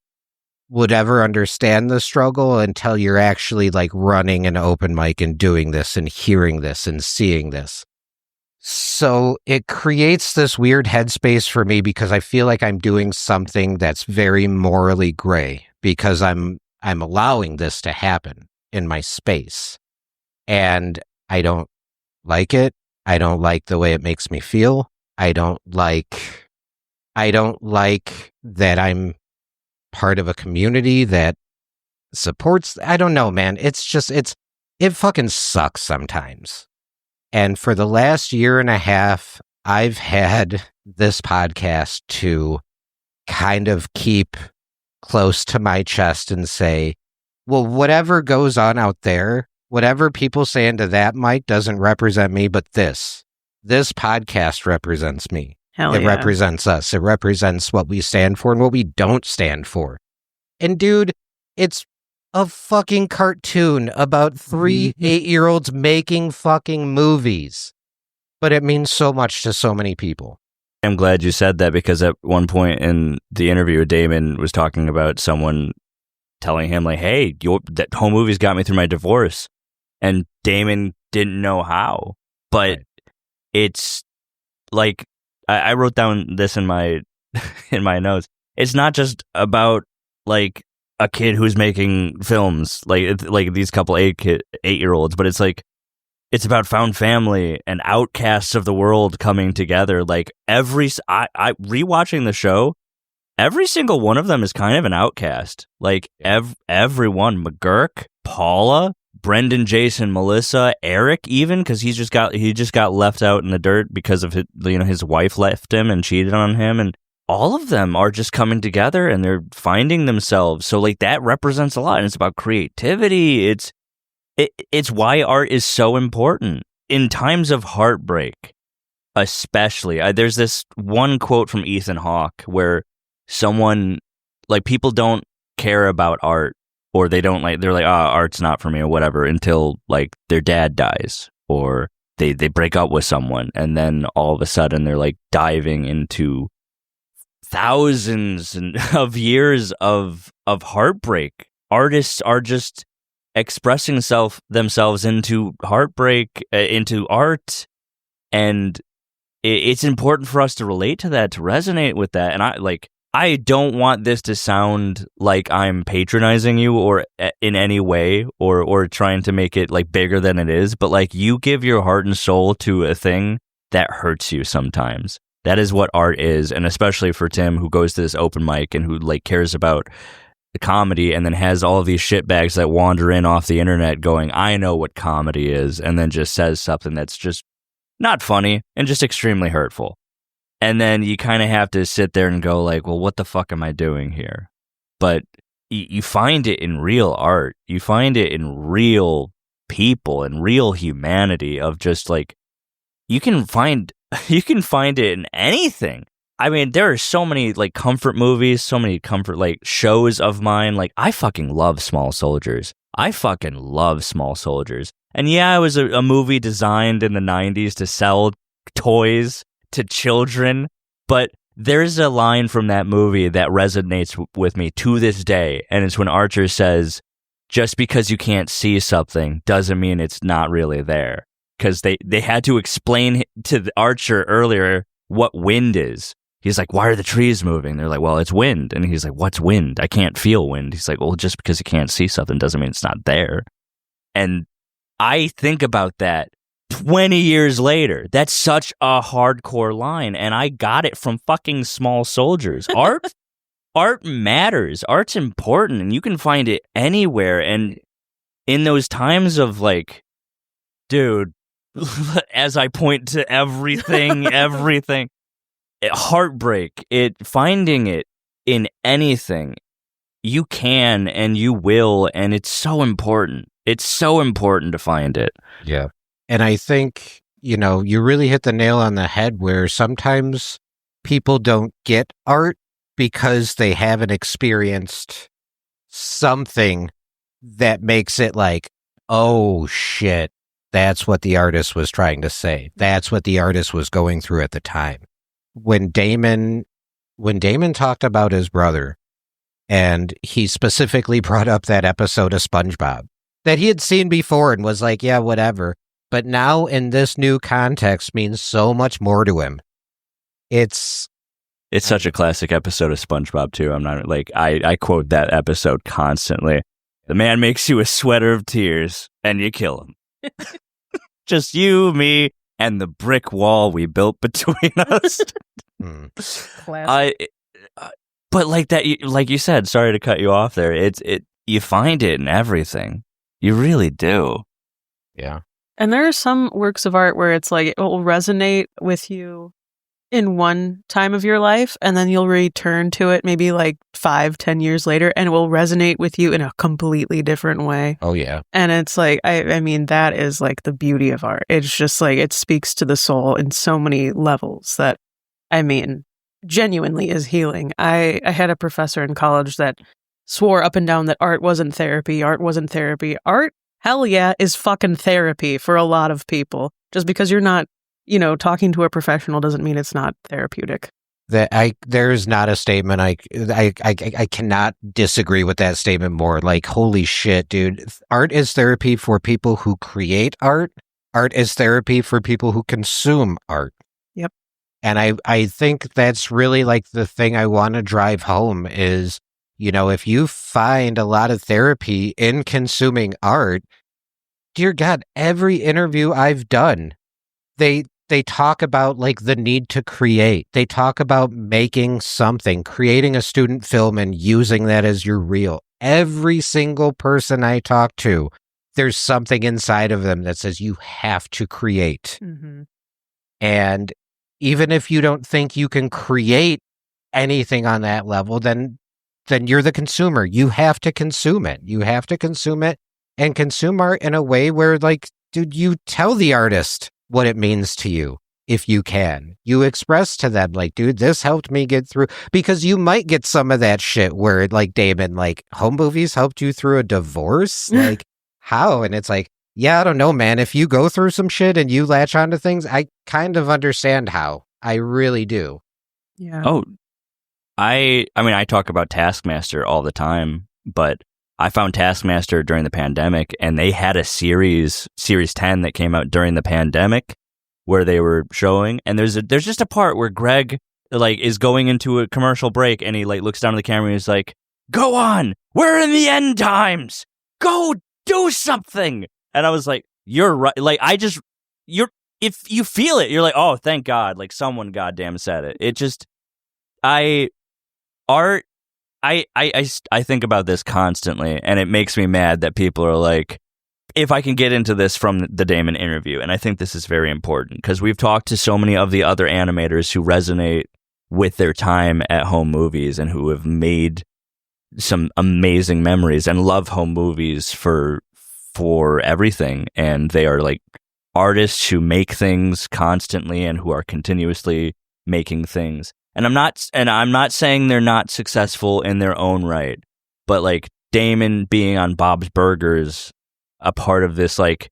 would ever understand the struggle until you're actually like running an open mic and doing this and hearing this and seeing this. So it creates this weird headspace for me because I feel like I'm doing something that's very morally gray because I'm allowing this to happen in my space. And I don't like it. I don't like the way it makes me feel. I don't like that I'm part of a community that supports. I don't know, man. It fucking sucks sometimes. And for the last year and a half, I've had this podcast to kind of keep close to my chest and say, well, whatever goes on out there, whatever people say into that mic doesn't represent me, but this podcast represents me. Hell It yeah. represents us. It represents what we stand for and what we don't stand for. And dude, it's a fucking cartoon about 3 8-year-olds making fucking movies. But it means so much to so many people. I'm glad you said that, because at one point in the interview, Damon was talking about someone telling him, like, hey, that whole movie's got me through my divorce. And Damon didn't know how. But it's like, I wrote down this in my in my notes. It's not just about like a kid who's making films, like these couple 8-year-olds, but it's like, it's about found family and outcasts of the world coming together. Like I rewatching the show, every single one of them is kind of an outcast. Like everyone, McGurk, Paula, Brendan, Jason, Melissa, Eric, even, because he just got left out in the dirt because of his wife left him and cheated on him, and all of them are just coming together and they're finding themselves. So like that represents a lot, and it's about creativity. It's why art is so important in times of heartbreak, especially. There's this one quote from Ethan Hawke where someone, like, people don't care about art, or they're like, art's not for me or whatever, until like their dad dies or they break up with someone, and then all of a sudden they're like diving into thousands of years of heartbreak. Artists are just expressing themselves into heartbreak, into art, and it's important for us to relate to that, to resonate with that. And I don't want this to sound like I'm patronizing you or in any way, or trying to make it like bigger than it is, but like, you give your heart and soul to a thing that hurts you sometimes. That is what art is. And especially for Tim, who goes to this open mic and who like cares about the comedy, and then has all of these shitbags that wander in off the internet going, I know what comedy is, and then just says something that's just not funny and just extremely hurtful. And then you kind of have to sit there and go like, well, what the fuck am I doing here? But you find it in real art. You find it in real people and real humanity of just like, you can find it in anything. I mean, there are so many like comfort movies, so many comfort like shows of mine. Like, I fucking love Small Soldiers. And yeah, it was a movie designed in the 90s to sell toys to children, but there's a line from that movie that resonates with me to this day, and it's when Archer says, just because you can't see something doesn't mean it's not really there. Because they had to explain to the Archer earlier what wind is. He's like, why are the trees moving? They're like, well, it's wind. And he's like, what's wind? I can't feel wind. He's like, well, just because you can't see something doesn't mean it's not there. And I think about that 20 years later. That's such a hardcore line. And I got it from fucking Small Soldiers. Art matters. Art's important, and you can find it anywhere. And in those times of like, dude, as I point to everything, heartbreak, finding it in anything, you can and you will, and it's so important. It's so important to find it. Yeah. And I think, you really hit the nail on the head, where sometimes people don't get art because they haven't experienced something that makes it like, oh shit, that's what the artist was trying to say. That's what the artist was going through at the time. When Damon talked about his brother, and he specifically brought up that episode of SpongeBob that he had seen before and was like, yeah, whatever. But now in this new context means so much more to him. It's such a classic episode of SpongeBob too. I'm not like, I quote that episode constantly. The man makes you a sweater of tears and you kill him. Just you, me, and the brick wall we built between us. Classic. But like that, like you said, sorry to cut you off there. You find it in everything. You really do. Yeah. And there are some works of art where it's like, it will resonate with you in one time of your life, and then you'll return to it maybe like 5-10 years later, and it will resonate with you in a completely different way. Oh, yeah. And it's like, I mean, that is like the beauty of art. It's just like, it speaks to the soul in so many levels that I mean, genuinely is healing. I had a professor in college that swore up and down that art wasn't therapy. Art, hell yeah, is fucking therapy for a lot of people. Just because you're not, talking to a professional doesn't mean it's not therapeutic. There's not a statement I cannot disagree with that statement more. Like, holy shit, dude. Art is therapy for people who create art. Art is therapy for people who consume art. Yep. And I think that's really like the thing I want to drive home is, if you find a lot of therapy in consuming art, dear God, every interview I've done, they talk about like the need to create. They talk about making something, creating a student film and using that as your reel. Every single person I talk to, there's something inside of them that says you have to create. Mm-hmm. And even if you don't think you can create anything on that level, then you're the consumer. You have to consume it. You have to consume it and consume art in a way where, like, dude, you tell the artist what it means to you. If you can, you express to them like, dude, this helped me get through, because you might get some of that shit where like Damon, like home movies helped you through a divorce. Like how? And it's like, yeah, I don't know, man. If you go through some shit and you latch onto things, I kind of understand how. I really do. Yeah. Oh, I mean, I talk about Taskmaster all the time, but I found Taskmaster during the pandemic, and they had a series 10 that came out during the pandemic where they were showing, and there's just a part where Greg like is going into a commercial break, and he like looks down at the camera and he's like, "Go on, we're in the end times. Go do something." And I was like, "You're right." Like if you feel it, you're like, "Oh, thank God!" Like someone goddamn said it. It just art. I think about this constantly, and it makes me mad that people are like, if I can get into this from the Damon interview, and I think this is very important, because we've talked to so many of the other animators who resonate with their time at home movies and who have made some amazing memories and love home movies for everything, and they are like artists who make things constantly and who are continuously making things. And I'm not saying they're not successful in their own right, but like Damon being on Bob's Burgers, a part of this like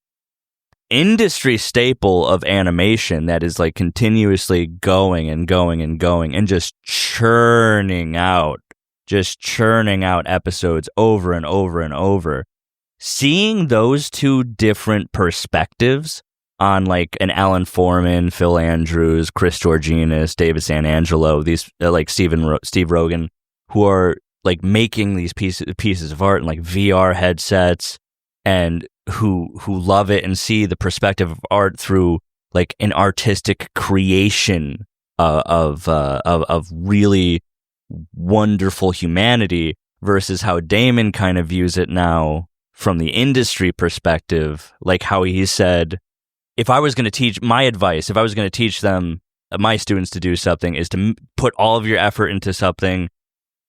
industry staple of animation that is like continuously going and going and going and just churning out episodes over and over and over. Seeing those two different perspectives on like an Alan Foreman, Phil Andrews, Chris Georginas, David Sanangelo, these like Steve Rogen, who are like making these pieces of art in like VR headsets, and who love it and see the perspective of art through like an artistic creation of really wonderful humanity, versus how Damon kind of views it now from the industry perspective. Like how he said, if I was going to teach them, my students, to do something, is to put all of your effort into something,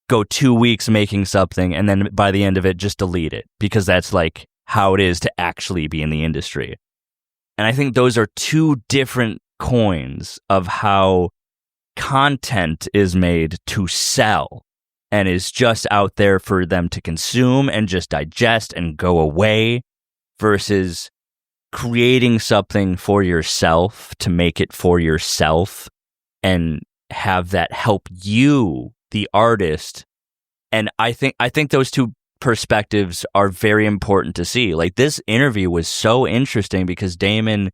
go 2 weeks making something, and then by the end of it, just delete it, because that's like how it is to actually be in the industry. And I think those are two different coins of how content is made to sell and is just out there for them to consume and just digest and go away, versus creating something for yourself to make it for yourself and have that help you, the artist. And I think those two perspectives are very important to see. Like, this interview was so interesting because Damon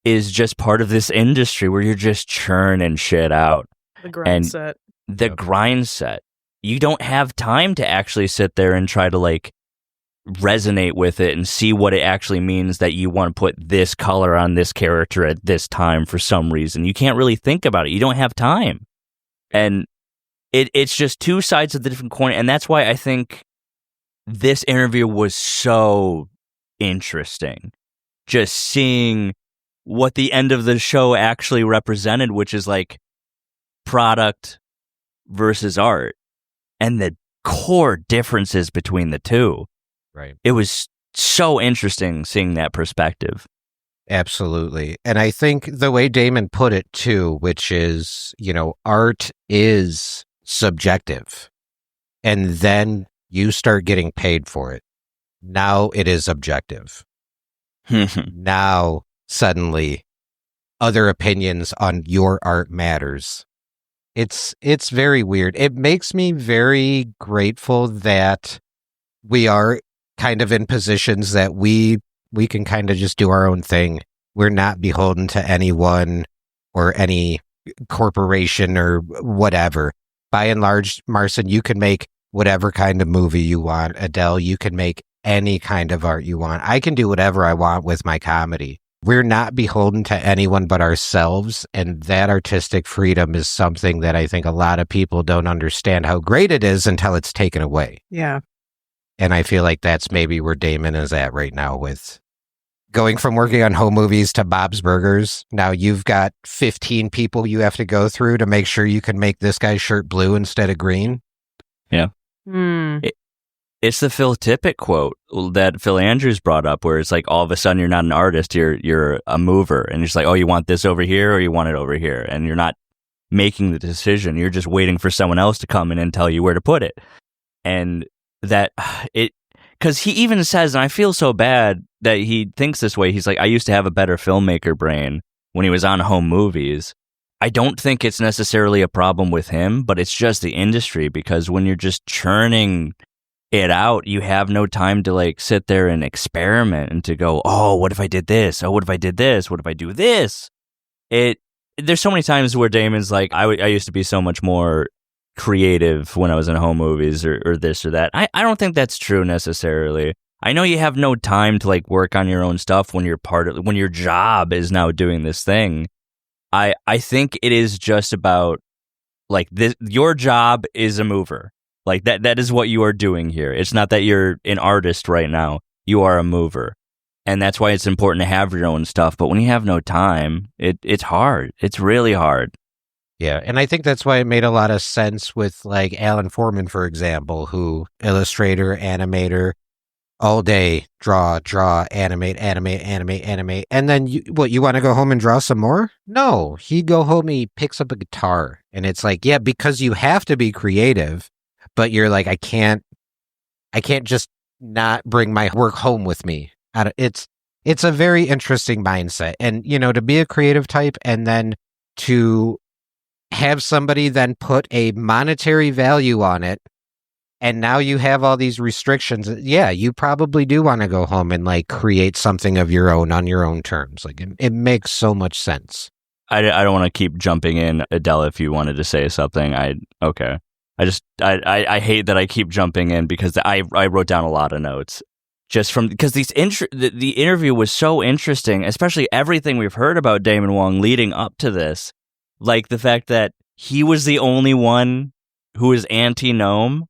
is just part of this industry where you're just churning shit out. The grind set. The grind set. You don't have time to actually sit there and try to like resonate with it and see what it actually means that you want to put this color on this character at this time for some reason. You can't really think about it. You don't have time. And it's just two sides of the different coin. And that's why I think this interview was so interesting. Just seeing what the end of the show actually represented, which is like product versus art, and the core differences between the two. Right. It was so interesting seeing that perspective. Absolutely. And I think the way Damon put it too, which is, art is subjective. And then you start getting paid for it. Now it is objective. Now suddenly other opinions on your art matters. It's very weird. It makes me very grateful that we are kind of in positions that we can kind of just do our own thing. We're not beholden to anyone or any corporation or whatever. By and large, Marcin, you can make whatever kind of movie you want. Adele, you can make any kind of art you want. I can do whatever I want with my comedy. We're not beholden to anyone but ourselves, and that artistic freedom is something that I think a lot of people don't understand how great it is until it's taken away. Yeah. And I feel like that's maybe where Damon is at right now with going from working on home movies to Bob's Burgers. Now you've got 15 people you have to go through to make sure you can make this guy's shirt blue instead of green. Yeah. It's the Phil Tippett quote that Phil Andrews brought up, where it's like all of a sudden you're not an artist, you're a mover, and you're just like, oh, you want this over here or you want it over here, and you're not making the decision. You're just waiting for someone else to come in and tell you where to put it. And that because he even says, and I feel so bad that he thinks this way. He's like, I used to have a better filmmaker brain when he was on home movies. I don't think it's necessarily a problem with him, but it's just the industry, because when you're just churning it out, you have no time to like sit there and experiment and to go, oh, what if I did this? Oh, what if I did this? What if I do this? There's so many times where Damon's like, I used to be so much more creative when I was in home movies or this or that. I don't think that's true necessarily. I know you have no time to like work on your own stuff when you're when your job is now doing this thing. I think it is just about like this, your job is a mover. Like that is what you are doing here. It's not that you're an artist right now. You are a mover. And that's why it's important to have your own stuff. But when you have no time, it's hard. It's really hard. Yeah, and I think that's why it made a lot of sense with like Alan Foreman, for example, who illustrator, animator, all day, draw, animate. And then you want to go home and draw some more? No, he go home, he picks up a guitar. And it's like, yeah, because you have to be creative. But you're like, I can't just not bring my work home with me. It's a very interesting mindset. And, to be a creative type and then to have somebody then put a monetary value on it, and now you have all these restrictions. Yeah, you probably do want to go home and like create something of your own on your own terms. Like it makes so much sense. I don't want to keep jumping in, Adele, if you wanted to say something. Okay. I hate that I keep jumping in because I wrote down a lot of notes just from because the interview was so interesting, especially everything we've heard about Damon Wong leading up to this, like the fact that he was the only one who was anti-gnome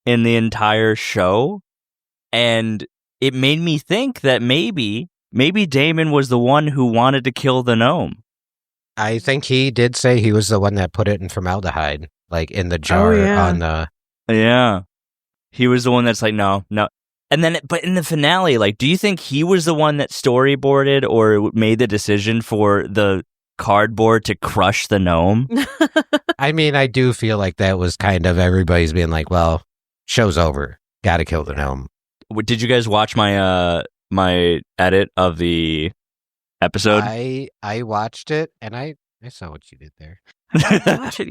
in the entire show, and it made me think that maybe Damon was the one who wanted to kill the gnome. I think he did say he was the one that put it in formaldehyde. Like in the jar on the... Yeah. He was the one that's like, no. And then, but in the finale, like, do you think he was the one that storyboarded or made the decision for the cardboard to crush the gnome? I mean, I do feel like that was kind of everybody's being like, well, show's over. Gotta kill the gnome. Did you guys watch my my edit of the episode? I watched it, and I saw what you did there. I didn't watch it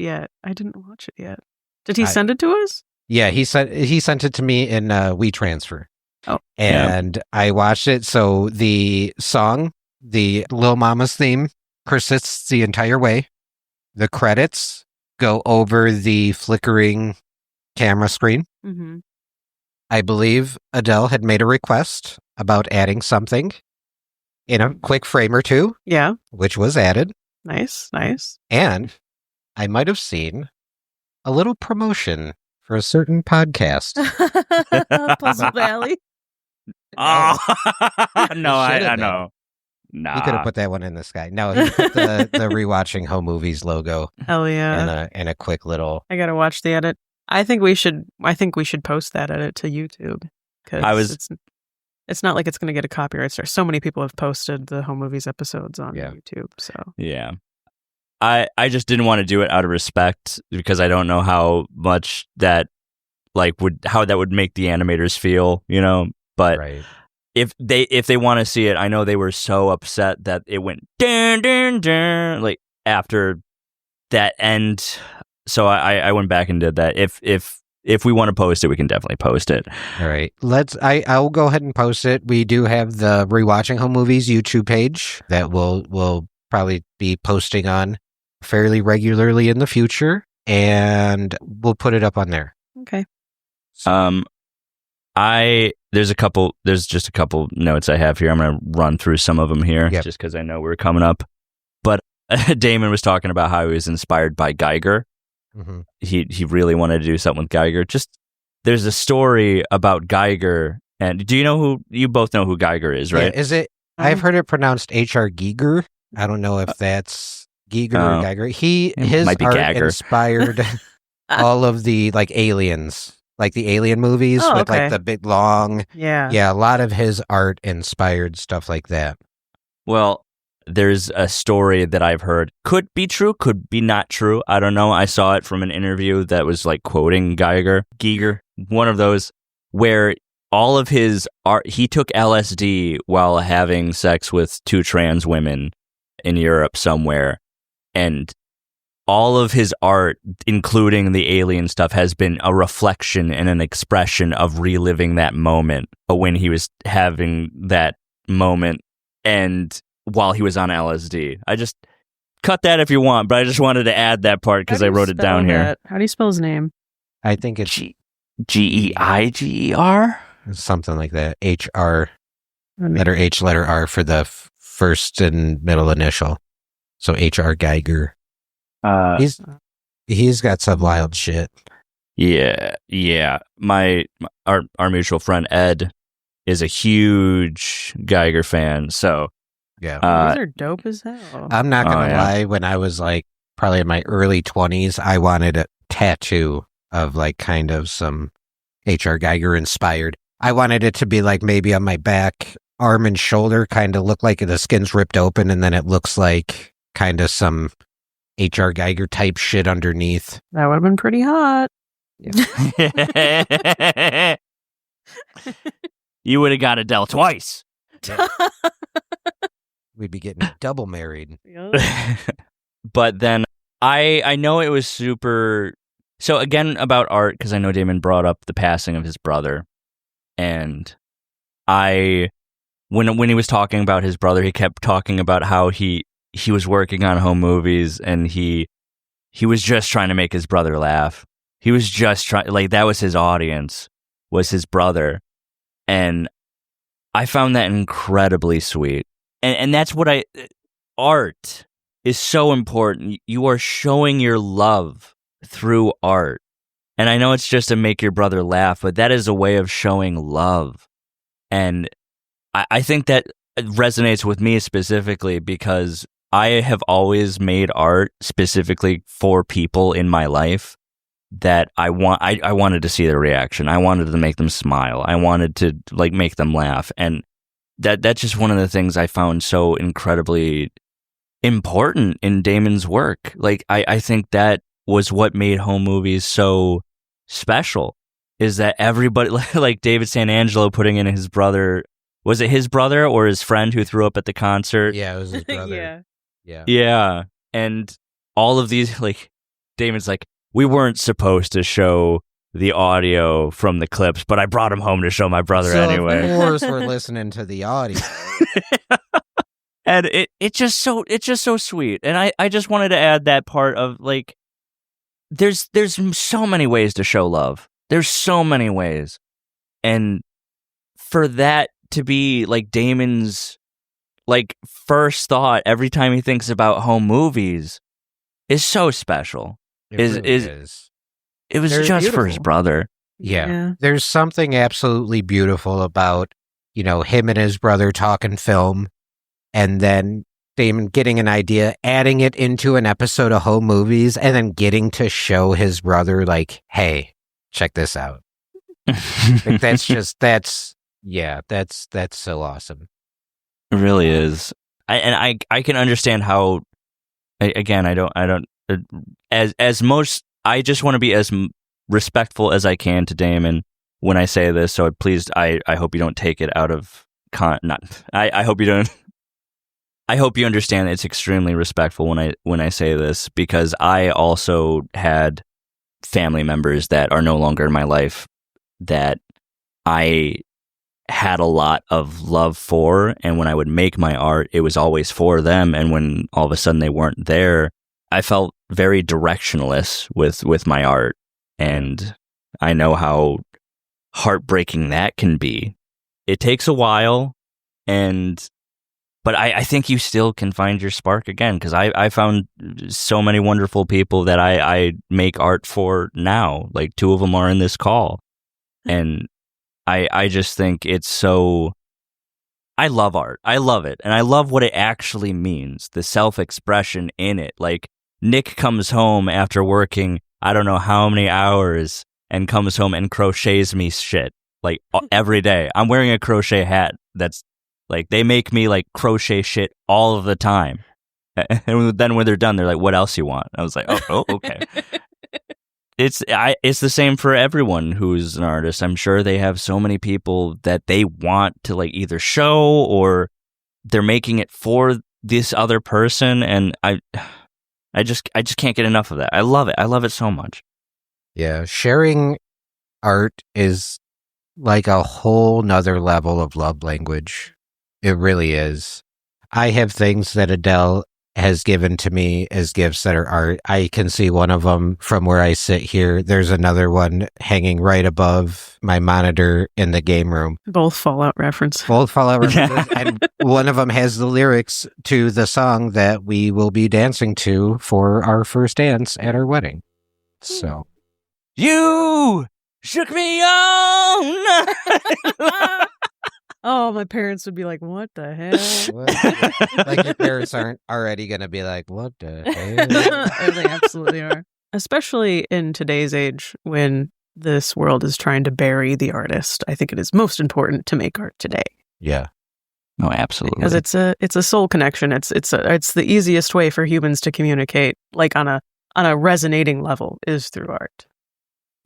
yet. Did he send it to us? Yeah, he sent it to me in WeTransfer. Oh, and I watched it. So the song, the Lil Mama's theme, persists the entire way. The credits go over the flickering camera screen. Mm-hmm. I believe Adele had made a request about adding something in a quick frame or two. Yeah, which was added. Nice. And I might have seen a little promotion for a certain podcast. Puzzle Valley. Oh, no, I know. Nah. He could have put that one in the sky. No, he put the rewatching home movies logo. Hell yeah. In a quick little... I gotta watch the edit. I think we should post that edit to YouTube. It's It's not like it's going to get a copyright strike. So many people have posted the home movies episodes on Yeah. YouTube. So Yeah. I just didn't want to do it out of respect because I don't know how much that how that would make the animators feel, but Right. if they want to see it, I know they were so upset that it went dun, dun, dun, like after that end. So I went back and did that. If we want to post it, we can definitely post it. All right. I'll go ahead and post it. We do have the Rewatching Home Movies YouTube page that we'll probably be posting on fairly regularly in the future, and we'll put it up on there. Okay. There's just a couple notes I have here. I'm going to run through some of them here just because I know we're coming up. But Damon was talking about how he was inspired by Geiger. Mm-hmm. He really wanted to do something with Geiger. There's a story about Geiger, and you both know who Geiger is, right? Yeah, is it? I've heard it pronounced H.R. Giger. I don't know if that's Giger or Geiger. His might be art Gagger. inspired all of the aliens, like the alien movies with like the big long. Yeah. A lot of his art inspired stuff like that. Well, there's a story that I've heard. Could be true, could be not true. I don't know. I saw it from an interview that was like quoting Geiger, one of those, where all of his art, he took LSD while having sex with 2 trans women in Europe somewhere. And all of his art, including the alien stuff, has been a reflection and an expression of reliving that moment when he was having that moment and while he was on LSD. I just cut that if you want, but I just wanted to add that part because I wrote it down here. How do you spell his name? I think it's Geiger? Something like that. HR, letter H, letter R for the first and middle initial. So HR Geiger. He's got some wild shit. Yeah. Our mutual friend Ed is a huge Geiger fan. So these are dope as hell. I'm not gonna lie. When I was like probably in my early 20s, I wanted a tattoo of like kind of some HR Geiger inspired. I wanted it to be like maybe on my back, arm and shoulder, kind of look like the skin's ripped open, and then it looks like kind of some HR Geiger type shit underneath. That would have been pretty hot. Yeah. You would have got Adele twice. Yeah. We'd be getting double married. But then I know it was super. So again, about art, because I know Damon brought up the passing of his brother, and when he was talking about his brother, he kept talking about how he was working on home movies, and he was just trying to make his brother laugh. He was just trying, like, that was his audience, was his brother. And I found that incredibly sweet. And that's what art is so important. You are showing your love through art. And I know it's just to make your brother laugh, but that is a way of showing love. And I think that resonates with me specifically because I have always made art specifically for people in my life that I wanted to see their reaction. I wanted to make them smile. I wanted to like make them laugh. And that's just one of the things I found so incredibly important in Damon's work. Like I think that was what made home movies so special, is that everybody, like David Santangelo putting in his brother, was it his brother or his friend who threw up at the concert? Yeah, it was his brother. Yeah. And all of these, like, Damon's like, we weren't supposed to show the audio from the clips, but I brought him home to show my brother anyway. Of course, we're listening to the audio. And it's just so sweet. And I just wanted to add that part of, like, there's so many ways to show love. There's so many ways. And for that to be like Damon's like first thought every time he thinks about home movies is so special. It really is. It was They're just beautiful. for his brother. Yeah. There's something absolutely beautiful about, him and his brother talking film, and then Damon getting an idea, adding it into an episode of home movies, and then getting to show his brother, like, hey, check this out. Like, that's Yeah, that's so awesome. It really is. I can understand how. Again, I don't. As most, I just want to be as respectful as I can to Damon when I say this. So please, I hope you don't take it out of I hope you don't. I hope you understand it's extremely respectful when I say this, because I also had family members that are no longer in my life that I had a lot of love for, and when I would make my art, it was always for them, and when all of a sudden they weren't there, I felt very directionless with my art, and I know how heartbreaking that can be. It takes a while, but I think you still can find your spark again, because I found so many wonderful people that I make art for now. Like 2 of them are in this call. And I just think it's so... I love art. I love it. And I love what it actually means, the self-expression in it. Like, Nick comes home after working I don't know how many hours and comes home and crochets me shit. Like, every day. I'm wearing a crochet hat that's... Like, they make me, like, crochet shit all of the time. And then when they're done, they're like, what else you want? I was like, oh okay. It's the same for everyone who's an artist. I'm sure they have so many people that they want to, like, either show or they're making it for this other person. And I just can't get enough of that. I love it. I love it so much. Yeah, sharing art is like a whole nother level of love language. It really is. I have things that Adele has given to me as gifts that are art. I can see one of them from where I sit here. There's another one hanging right above my monitor in the game room. Both Fallout references. And one of them has the lyrics to the song that we will be dancing to for our first dance at our wedding. So. You shook me on. Oh, my parents would be like, what the hell? Like, your parents aren't already going to be like, what the hell? They absolutely are. Especially in today's age when this world is trying to bury the artist. I think it is most important to make art today. Yeah. No, absolutely. Because it's a soul connection. It's the easiest way for humans to communicate, like on a resonating level, is through art.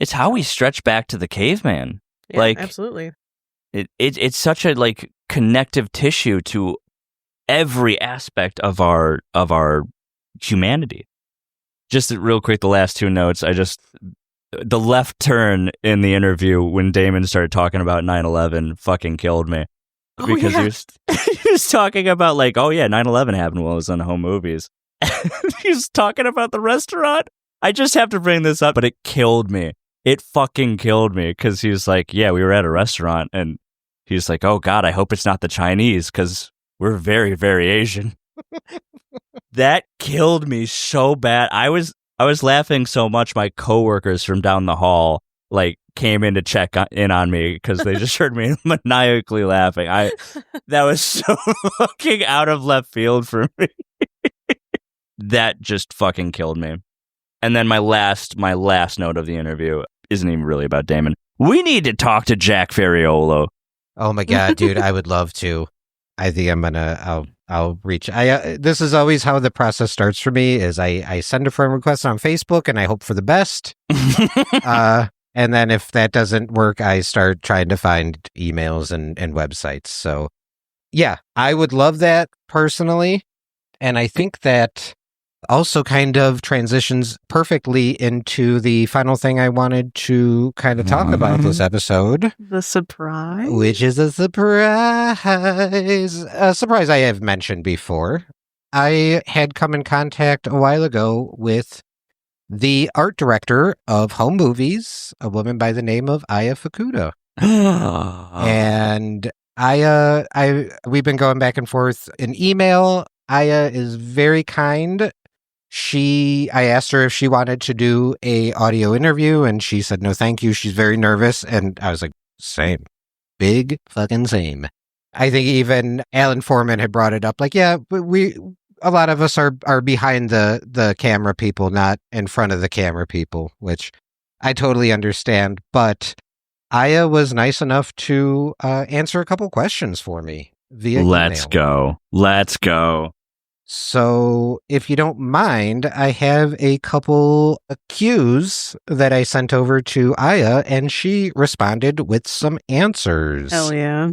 It's how we stretch back to the caveman. Yeah, like, absolutely. It's such a, like, connective tissue to every aspect of our humanity. Just real quick, the last 2 notes. The left turn in the interview when Damon started talking about 9/11 fucking killed me. Because he was talking about, like, oh yeah, 9/11 happened while I was on home movies. He's talking about the restaurant. I just have to bring this up, but it killed me. It fucking killed me, because he was like, yeah, we were at a restaurant, and he's like, oh God, I hope it's not the Chinese, because we're very, very Asian. That killed me so bad. I was laughing so much, my coworkers from down the hall, like, came in to check in on me, because they just heard me maniacally laughing. That was so fucking out of left field for me. That just fucking killed me. And then my last note of the interview isn't even really about Damon. We need to talk to Jack Ferriolo. Oh my God, dude, I would love to. I think I'll reach. This is always how the process starts for me, is I send a friend request on Facebook and I hope for the best. And then if that doesn't work, I start trying to find emails and websites. So yeah, I would love that personally. And I think that also kind of transitions perfectly into the final thing I wanted to kind of talk about this episode. The surprise? Which is a surprise. A surprise I have mentioned before. I had come in contact a while ago with the art director of home movies, a woman by the name of Aya Fukuda. And we've been going back and forth in email. Aya is very kind. I asked her if she wanted to do a audio interview, and she said no thank you. She's very nervous. And I was like, same. Big fucking same. I think even Alan Foreman had brought it up. Like, yeah, a lot of us are behind the camera people, not in front of the camera people, which I totally understand. But Aya was nice enough to answer a couple questions for me via email. Let's go. So, if you don't mind, I have a couple cues that I sent over to Aya, and she responded with some answers. Hell yeah.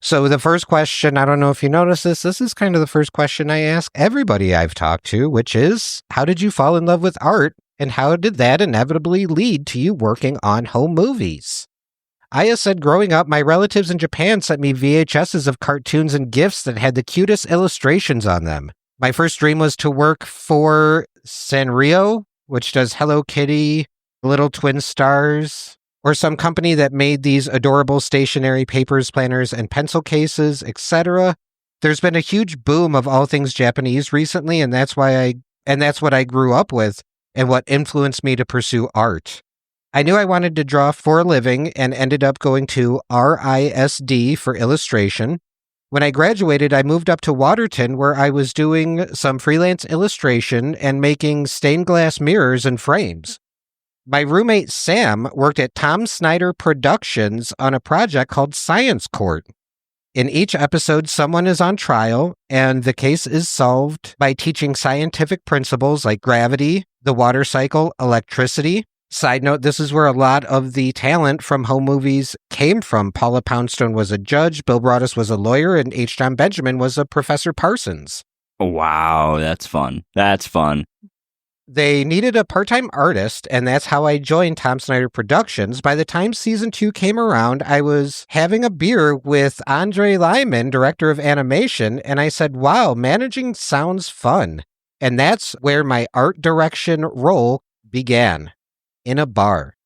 So, the first question, I don't know if you noticed this is kind of the first question I ask everybody I've talked to, which is, how did you fall in love with art, and how did that inevitably lead to you working on home movies? Aya said, growing up, my relatives in Japan sent me VHSs of cartoons and gifts that had the cutest illustrations on them. My first dream was to work for Sanrio, which does Hello Kitty, Little Twin Stars, or some company that made these adorable stationery papers, planners, and pencil cases, etc. There's been a huge boom of all things Japanese recently, and that's what I grew up with and what influenced me to pursue art. I knew I wanted to draw for a living and ended up going to RISD for illustration. When I graduated, I moved up to Waterton, where I was doing some freelance illustration and making stained glass mirrors and frames. My roommate Sam worked at Tom Snyder Productions on a project called Science Court. In each episode, someone is on trial, and the case is solved by teaching scientific principles like gravity, the water cycle, electricity. Side note, this is where a lot of the talent from home movies came from. Paula Poundstone was a judge, Bill Broaddus was a lawyer, and H. John Benjamin was a Professor Parsons. Wow, that's fun. They needed a part-time artist, and that's how I joined Tom Snyder Productions. By the time season 2 came around, I was having a beer with Andre Lyman, director of animation, and I said, wow, managing sounds fun. And that's where my art direction role began. In a bar.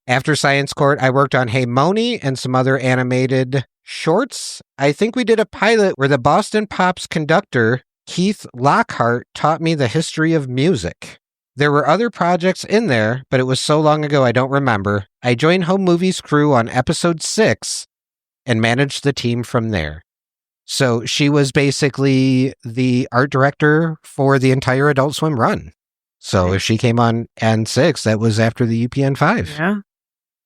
After Science Court, I worked on Hey Moni and some other animated shorts. I think we did a pilot where the Boston Pops conductor, Keith Lockhart, taught me the history of music. There were other projects in there, but it was so long ago I don't remember. I joined Home Movies crew on episode 6 and managed the team from there. So she was basically the art director for the entire Adult Swim run. So if she came on N6, that was after the UPN 5. Yeah.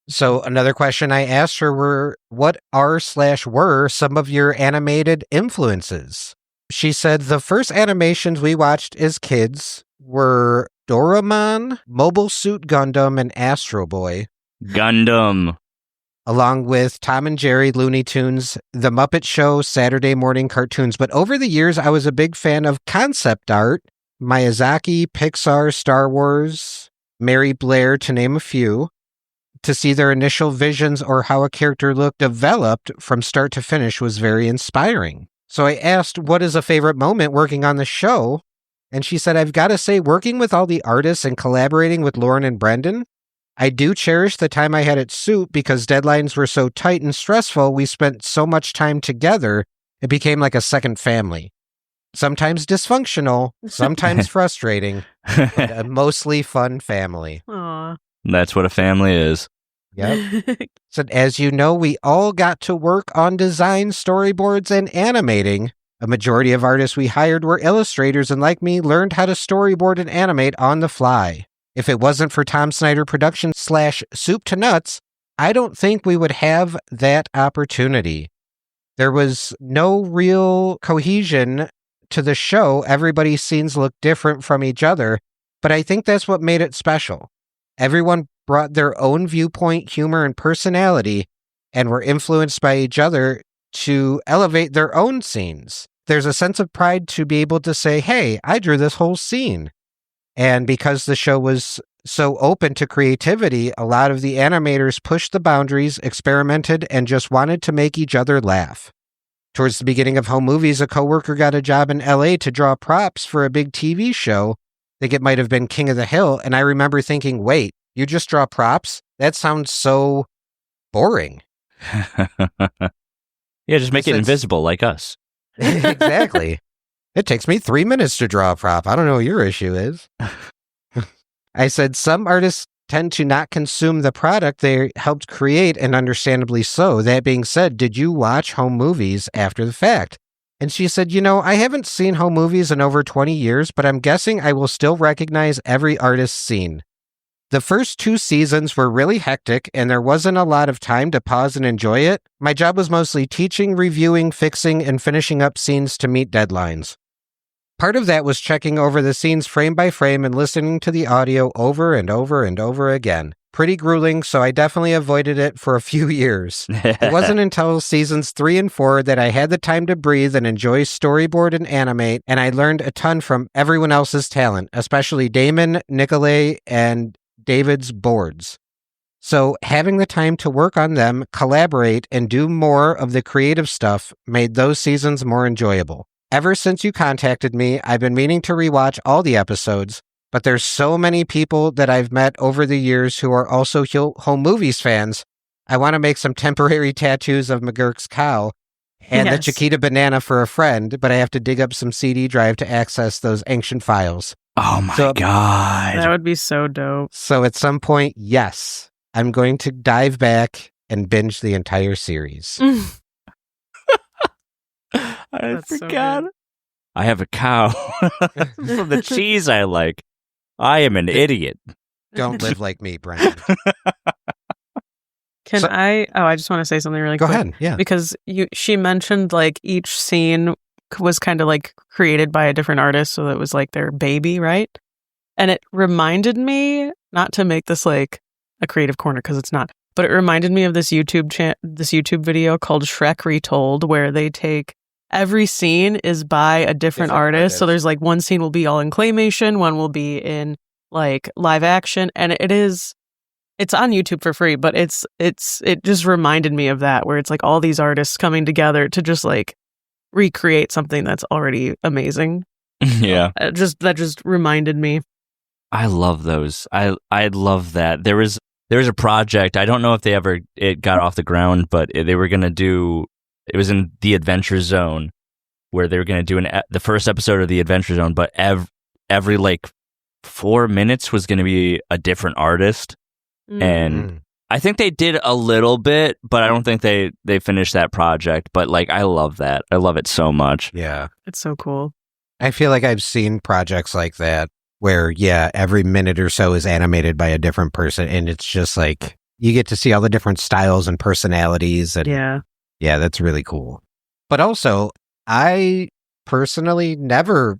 So another question I asked her were, what are/were some of your animated influences? She said the first animations we watched as kids were Doraemon, Mobile Suit Gundam, and Astro Boy. Gundam. Along with Tom and Jerry, Looney Tunes, The Muppet Show, Saturday morning cartoons. But over the years, I was a big fan of concept art, Miyazaki, Pixar, Star Wars, Mary Blair, to name a few. To see their initial visions or how a character looked developed from start to finish was very inspiring. So I asked, what is a favorite moment working on the show? And she said, I've got to say, working with all the artists and collaborating with Lauren and Brendan, I do cherish the time I had at Soup because deadlines were so tight and stressful. We spent so much time together. It became like a second family. Sometimes dysfunctional, sometimes frustrating, but a mostly fun family. Aw. That's what a family is. Yep. Said, as you know, we all got to work on design, storyboards, and animating. A majority of artists we hired were illustrators and, like me, learned how to storyboard and animate on the fly. If it wasn't for Tom Snyder Productions / Soup to Nuts, I don't think we would have that opportunity. There was no real cohesion to the show. Everybody's scenes look different from each other, but I think that's what made it special. Everyone brought their own viewpoint, humor, and personality, and were influenced by each other to elevate their own scenes. There's a sense of pride to be able to say, hey, I drew this whole scene. And because the show was so open to creativity, a lot of the animators pushed the boundaries, experimented, and just wanted to make each other laugh. Towards the beginning of Home Movies, a coworker got a job in LA to draw props for a big TV show. I think it might have been King of the Hill, and I remember thinking, wait, you just draw props? That sounds so boring. Yeah, just make it invisible like us. Exactly. It takes me 3 minutes to draw a prop. I don't know what your issue is. I said, some artists tend to not consume the product they helped create, and understandably so. That being said, did you watch Home Movies after the fact? And she said, I haven't seen Home Movies in over 20 years, but I'm guessing I will still recognize every artist's scene. The first 2 seasons were really hectic, and there wasn't a lot of time to pause and enjoy it. My job was mostly teaching, reviewing, fixing, and finishing up scenes to meet deadlines. Part of that was checking over the scenes frame by frame and listening to the audio over and over and over again. Pretty grueling, so I definitely avoided it for a few years. It wasn't until seasons 3 and 4 that I had the time to breathe and enjoy storyboard and animate, and I learned a ton from everyone else's talent, especially Damon, Nicolay, and David's boards. So having the time to work on them, collaborate, and do more of the creative stuff made those seasons more enjoyable. Ever since you contacted me, I've been meaning to rewatch all the episodes, but there's so many people that I've met over the years who are also home movies fans. I want to make some temporary tattoos of McGurk's cow and the Chiquita banana for a friend, but I have to dig up some CD drive to access those ancient files. Oh my God. That would be so dope. So at some point, yes, I'm going to dive back and binge the entire series. I forgot. So I have a cow from the cheese I like. I am an idiot. Don't live like me, Brian. I just want to say something really quick. Go ahead, yeah. Because she mentioned like each scene was kind of like created by a different artist, so it was like their baby, right? And it reminded me, not to make this like a creative corner because it's not, but it reminded me of this YouTube video called Shrek Retold, where they take every scene is by a different artist. So there's like one scene will be all in claymation, one will be in like live action, and it's on YouTube for free, but it just reminded me of that, where it's like all these artists coming together to just like recreate something that's already amazing. Yeah. That just reminded me. I love those. I love that. There was a project, I don't know if it got off the ground, but they were going to do, it was in the Adventure Zone, where they were going to do the first episode of the Adventure Zone, but every like 4 minutes was going to be a different artist. And I think they did a little bit, but I don't think they finished that project. But like, I love that. I love it so much. Yeah. It's so cool. I feel like I've seen projects like that where, yeah, every minute or so is animated by a different person. And it's just like, you get to see all the different styles and personalities. And yeah, that's really cool. But also, I personally never,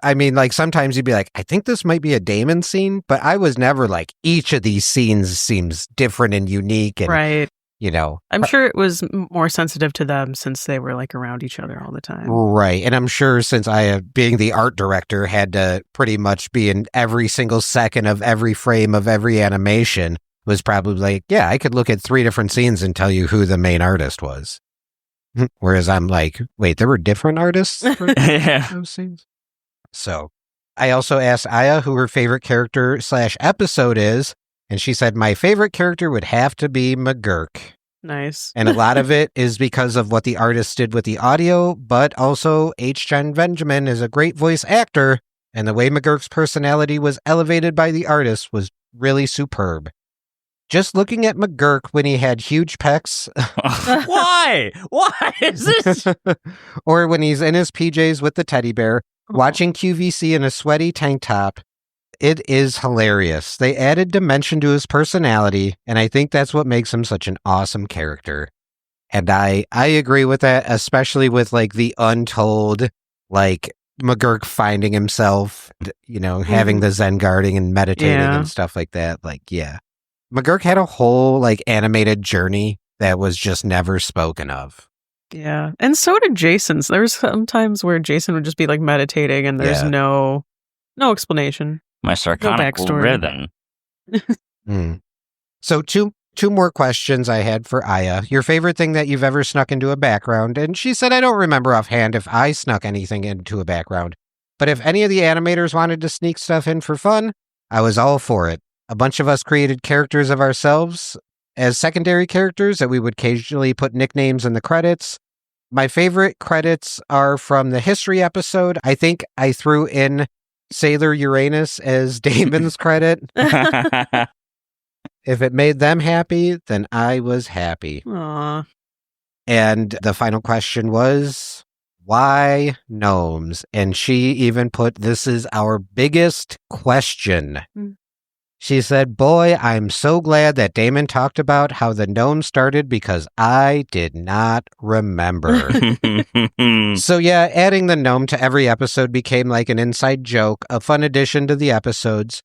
I mean, like sometimes you'd be like, I think this might be a Damon scene, but I was never like, each of these scenes seems different and unique. And, right. You know, I'm sure it was more sensitive to them since they were like around each other all the time. Right. And I'm sure since I, being the art director, had to pretty much be in every single second of every frame of every animation, was probably like, yeah, I could look at 3 different scenes and tell you who the main artist was. Whereas I'm like, wait, there were different artists for those scenes? So I also asked Aya who her favorite character / episode is. And she said, my favorite character would have to be McGurk. Nice. And a lot of it is because of what the artist did with the audio, but also H. John Benjamin is a great voice actor, and the way McGurk's personality was elevated by the artist was really superb. Just looking at McGurk when he had huge pecs. Why? Why is this? Or when he's in his PJs with the teddy bear, watching QVC in a sweaty tank top. It is hilarious. They added dimension to his personality, and I think that's what makes him such an awesome character. And I agree with that, especially with like the untold, like McGurk finding himself, you know, having the Zen guarding and meditating and stuff like that. Like, yeah. McGurk had a whole like animated journey that was just never spoken of. Yeah. And so did Jason's. There was some times where Jason would just be like meditating and there's no explanation. My sarconic rhythm. So two more questions I had for Aya. Your favorite thing that you've ever snuck into a background? And she said, I don't remember offhand if I snuck anything into a background. But if any of the animators wanted to sneak stuff in for fun, I was all for it. A bunch of us created characters of ourselves as secondary characters that we would occasionally put nicknames in the credits. My favorite credits are from the history episode. I think I threw in Sailor Uranus as Damon's credit. If it made them happy, then I was happy. Aww. And the final question was, why gnomes? And she even put, this is our biggest question. She said, boy, I'm so glad that Damon talked about how the gnome started because I did not remember. So yeah, adding the gnome to every episode became like an inside joke, a fun addition to the episodes.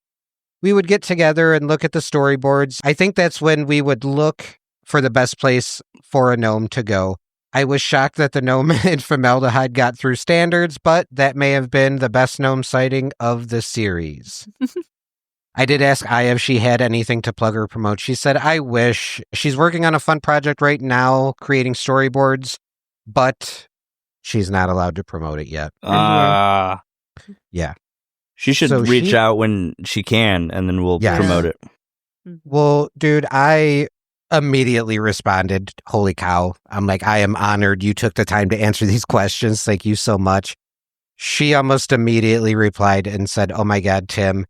We would get together and look at the storyboards. I think that's when we would look for the best place for a gnome to go. I was shocked that the gnome in formaldehyde got through standards, but that may have been the best gnome sighting of the series. I did ask Aya if she had anything to plug or promote. She said, I wish. She's working on a fun project right now, creating storyboards, but she's not allowed to promote it yet. Yeah. She should reach out when she can, and then we'll promote it. Well, dude, I immediately responded, holy cow. I'm like, I am honored you took the time to answer these questions. Thank you so much. She almost immediately replied and said, oh my God, Tim,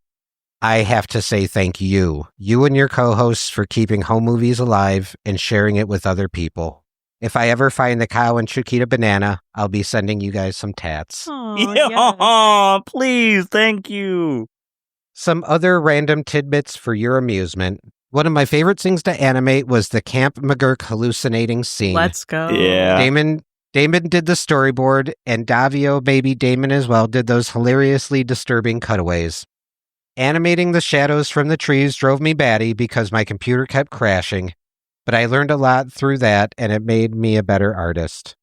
I have to say thank you. You and your co-hosts for keeping home movies alive and sharing it with other people. If I ever find the cow in Chiquita Banana, I'll be sending you guys some tats. Oh, please, thank you. Some other random tidbits for your amusement. One of my favorite things to animate was the Camp McGurk hallucinating scene. Let's go. Yeah. Damon did the storyboard, and Davio, baby Damon as well, did those hilariously disturbing cutaways. Animating the shadows from the trees drove me batty because my computer kept crashing, but I learned a lot through that, and it made me a better artist.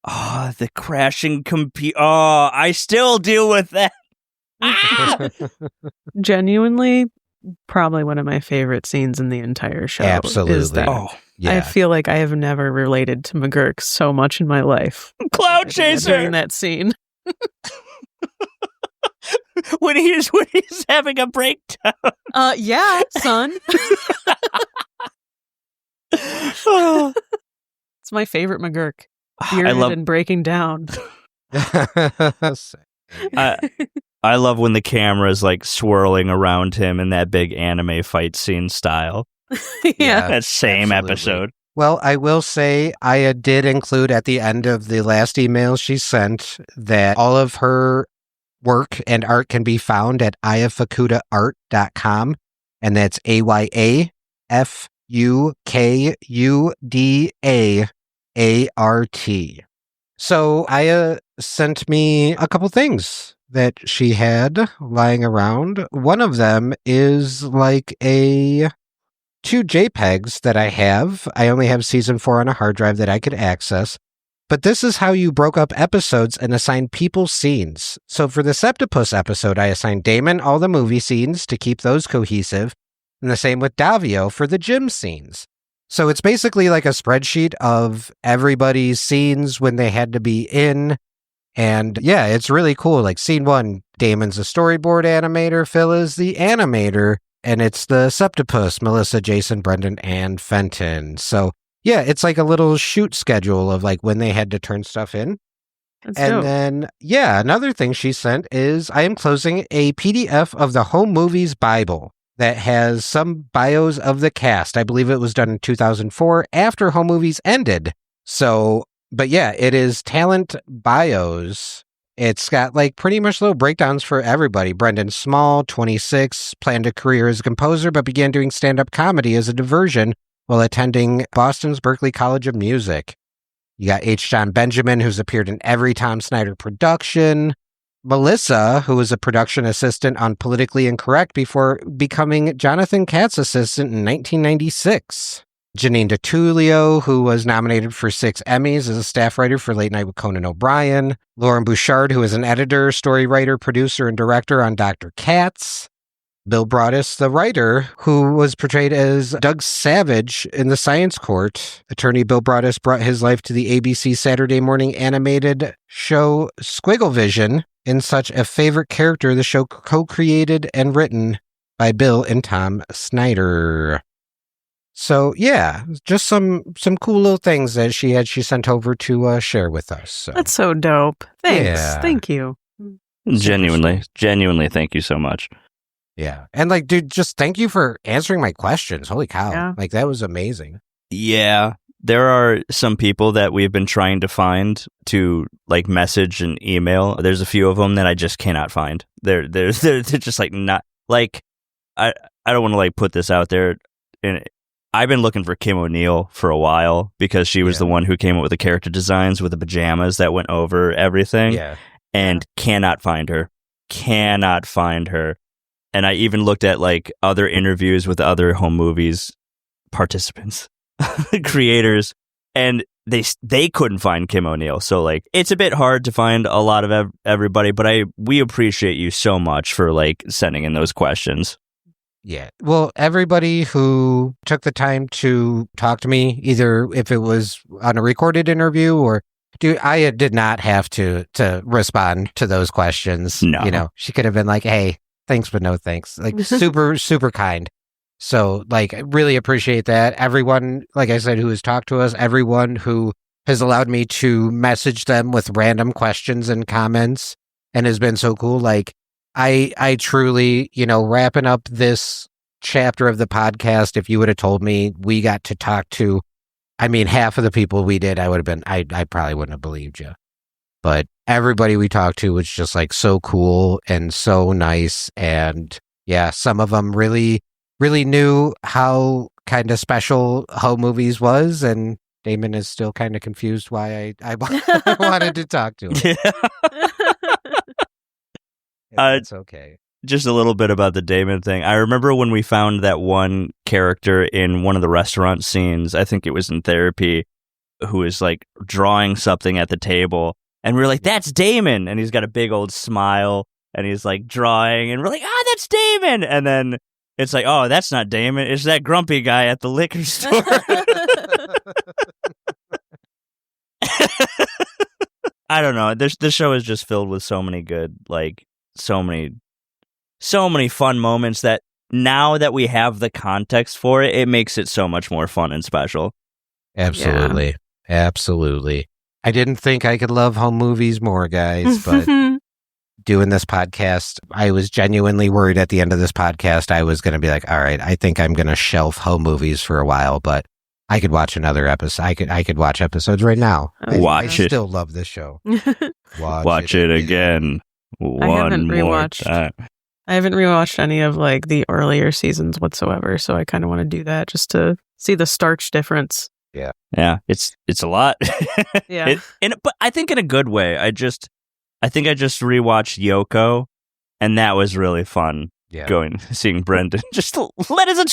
Oh, the crashing computer. Oh, I still deal with that. Genuinely, probably one of my favorite scenes in the entire show. Absolutely. Is that. I feel like I have never related to McGurk so much in my life. Cloud Chaser! During that scene. when he's having a breakdown. Yeah, son. It's my favorite McGurk. Bearded and breaking down. I love when the camera is like swirling around him in that big anime fight scene style. Yeah. That same absolutely. episode. Well, I will say Aya did include at the end of the last email she sent that all of her work and art can be found at ayafakudaart.com, and that's AYAFUKUDAART. So Aya sent me a couple things that she had lying around. One of them is like two JPEGs that I have. I only have season 4 on a hard drive that I could access. But this is how you broke up episodes and assigned people scenes. So for the Septipus episode, I assigned Damon all the movie scenes to keep those cohesive, and the same with Davio for the gym scenes. So it's basically like a spreadsheet of everybody's scenes when they had to be in. And yeah, it's really cool. Like scene 1, Damon's a storyboard animator, Phil is the animator, and it's the Septipus, Melissa, Jason, Brendan, and Fenton. So yeah, it's like a little shoot schedule of like when they had to turn stuff in. That's and dope. then, yeah, another thing she sent is I am closing a PDF of the Home Movies Bible that has some bios of the cast. I believe it was done in 2004 after Home Movies ended. So, but yeah, it is talent bios. It's got like pretty much little breakdowns for everybody. Brendan Small, 26, planned a career as a composer, but began doing stand-up comedy as a diversion while attending Boston's Berklee College of Music. You got H. John Benjamin, who's appeared in every Tom Snyder production. Melissa, who was a production assistant on Politically Incorrect before becoming Jonathan Katz's assistant in 1996. Janine DiTullio, who was nominated for 6 Emmys as a staff writer for Late Night with Conan O'Brien. Lauren Bouchard, who is an editor, story writer, producer, and director on Dr. Katz. Bill Broadus, the writer, who was portrayed as Doug Savage in The Science Court. Attorney Bill Broadus brought his life to the ABC Saturday morning animated show Squigglevision in such a favorite character the show co-created and written by Bill and Tom Snyder. So yeah, just some cool little things that she sent over to share with us. So. That's so dope. Thanks. Yeah. Thank you. Genuinely, thank you so much. Yeah. And like, dude, just thank you for answering my questions. Holy cow. Yeah. Like, that was amazing. Yeah. There are some people that we've been trying to find to like message and email. There's a few of them that I just cannot find. They're just like not like I don't want to like put this out there. And I've been looking for Kim O'Neill for a while because she was the one who came up with the character designs with the pajamas that went over everything. Yeah. And cannot find her. Cannot find her. And I even looked at like other interviews with other home movies participants, creators, and they couldn't find Kim O'Neill. So like it's a bit hard to find a lot of everybody, but we appreciate you so much for like sending in those questions. Yeah. Well, everybody who took the time to talk to me, either if it was on a recorded interview or I did not have to respond to those questions. No. You know, she could have been like, hey, thanks, but no thanks. Like super, super kind. So like, I really appreciate that. Everyone, like I said, who has talked to us, everyone who has allowed me to message them with random questions and comments and has been so cool. Like I truly, you know, wrapping up this chapter of the podcast, if you would have told me we got to talk to, I mean, half of the people we did, I would have been, I probably wouldn't have believed you. But everybody we talked to was just like so cool and so nice. And yeah, some of them really knew how kind of special home movies was. And Damon is still kind of confused why I wanted to talk to him. It's okay. Just a little bit about the Damon thing. I remember when we found that one character in one of the restaurant scenes, I think it was in Therapy, who is like drawing something at the table. And we were like, that's Damon. And he's got a big old smile and he's like drawing and we're like, that's Damon. And then it's like, oh, that's not Damon. It's that grumpy guy at the liquor store. I don't know. This show is just filled with so many good, like, so many fun moments that now that we have the context for it, it makes it so much more fun and special. Absolutely. Yeah. Absolutely. I didn't think I could love home movies more, guys, but doing this podcast, I was genuinely worried at the end of this podcast, I was going to be like, all right, I think I'm going to shelf home movies for a while, but I could watch another episode. I could watch episodes right now. I still love this show. Watch it again. I haven't rewatched any of like the earlier seasons whatsoever, so I kind of want to do that just to see the starch difference. Yeah, it's a lot. Yeah, but I think in a good way. I think I just rewatched Yoko, and that was really fun. Yeah, seeing Brendan. Just let us a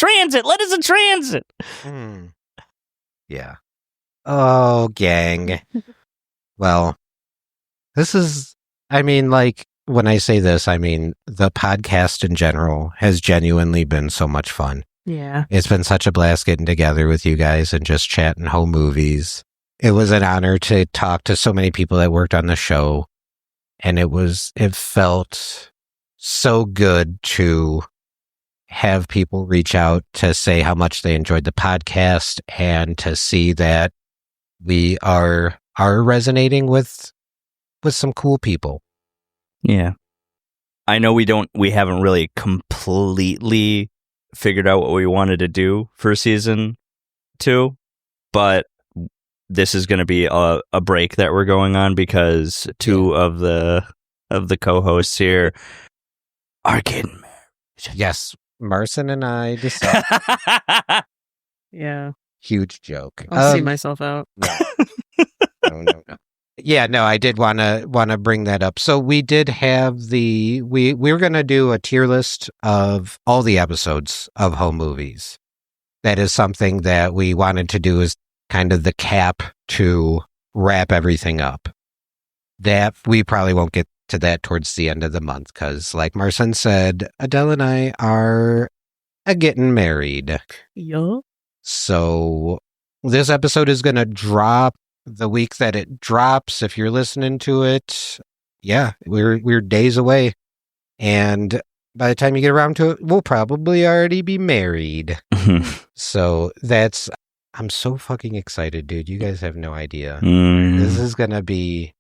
transit. Yeah. Oh, gang. Well, this is. I mean, like, when I say this, I mean, the podcast in general has genuinely been so much fun. Yeah. It's been such a blast getting together with you guys and just chatting home movies. It was an honor to talk to so many people that worked on the show. And it felt so good to have people reach out to say how much they enjoyed the podcast and to see that we are resonating with some cool people. Yeah. I know we haven't really completely figured out what we wanted to do for season 2, but this is going to be a break that we're going on because two of the co-hosts here are getting married. Yes, Marcin and I decided. Yeah. Huge joke. I'll see myself out. No. Yeah, no, I did want to bring that up. So we did have we were going to do a tier list of all the episodes of home movies. That is something that we wanted to do as kind of the cap to wrap everything up. That we probably won't get to that towards the end of the month because, like Marcin said, Adele and I are getting married. Yeah. So this episode is going to drop the week that it drops. If you're listening to it, yeah, we're days away. And by the time you get around to it, we'll probably already be married. So I'm so fucking excited, dude. You guys have no idea. This is going to be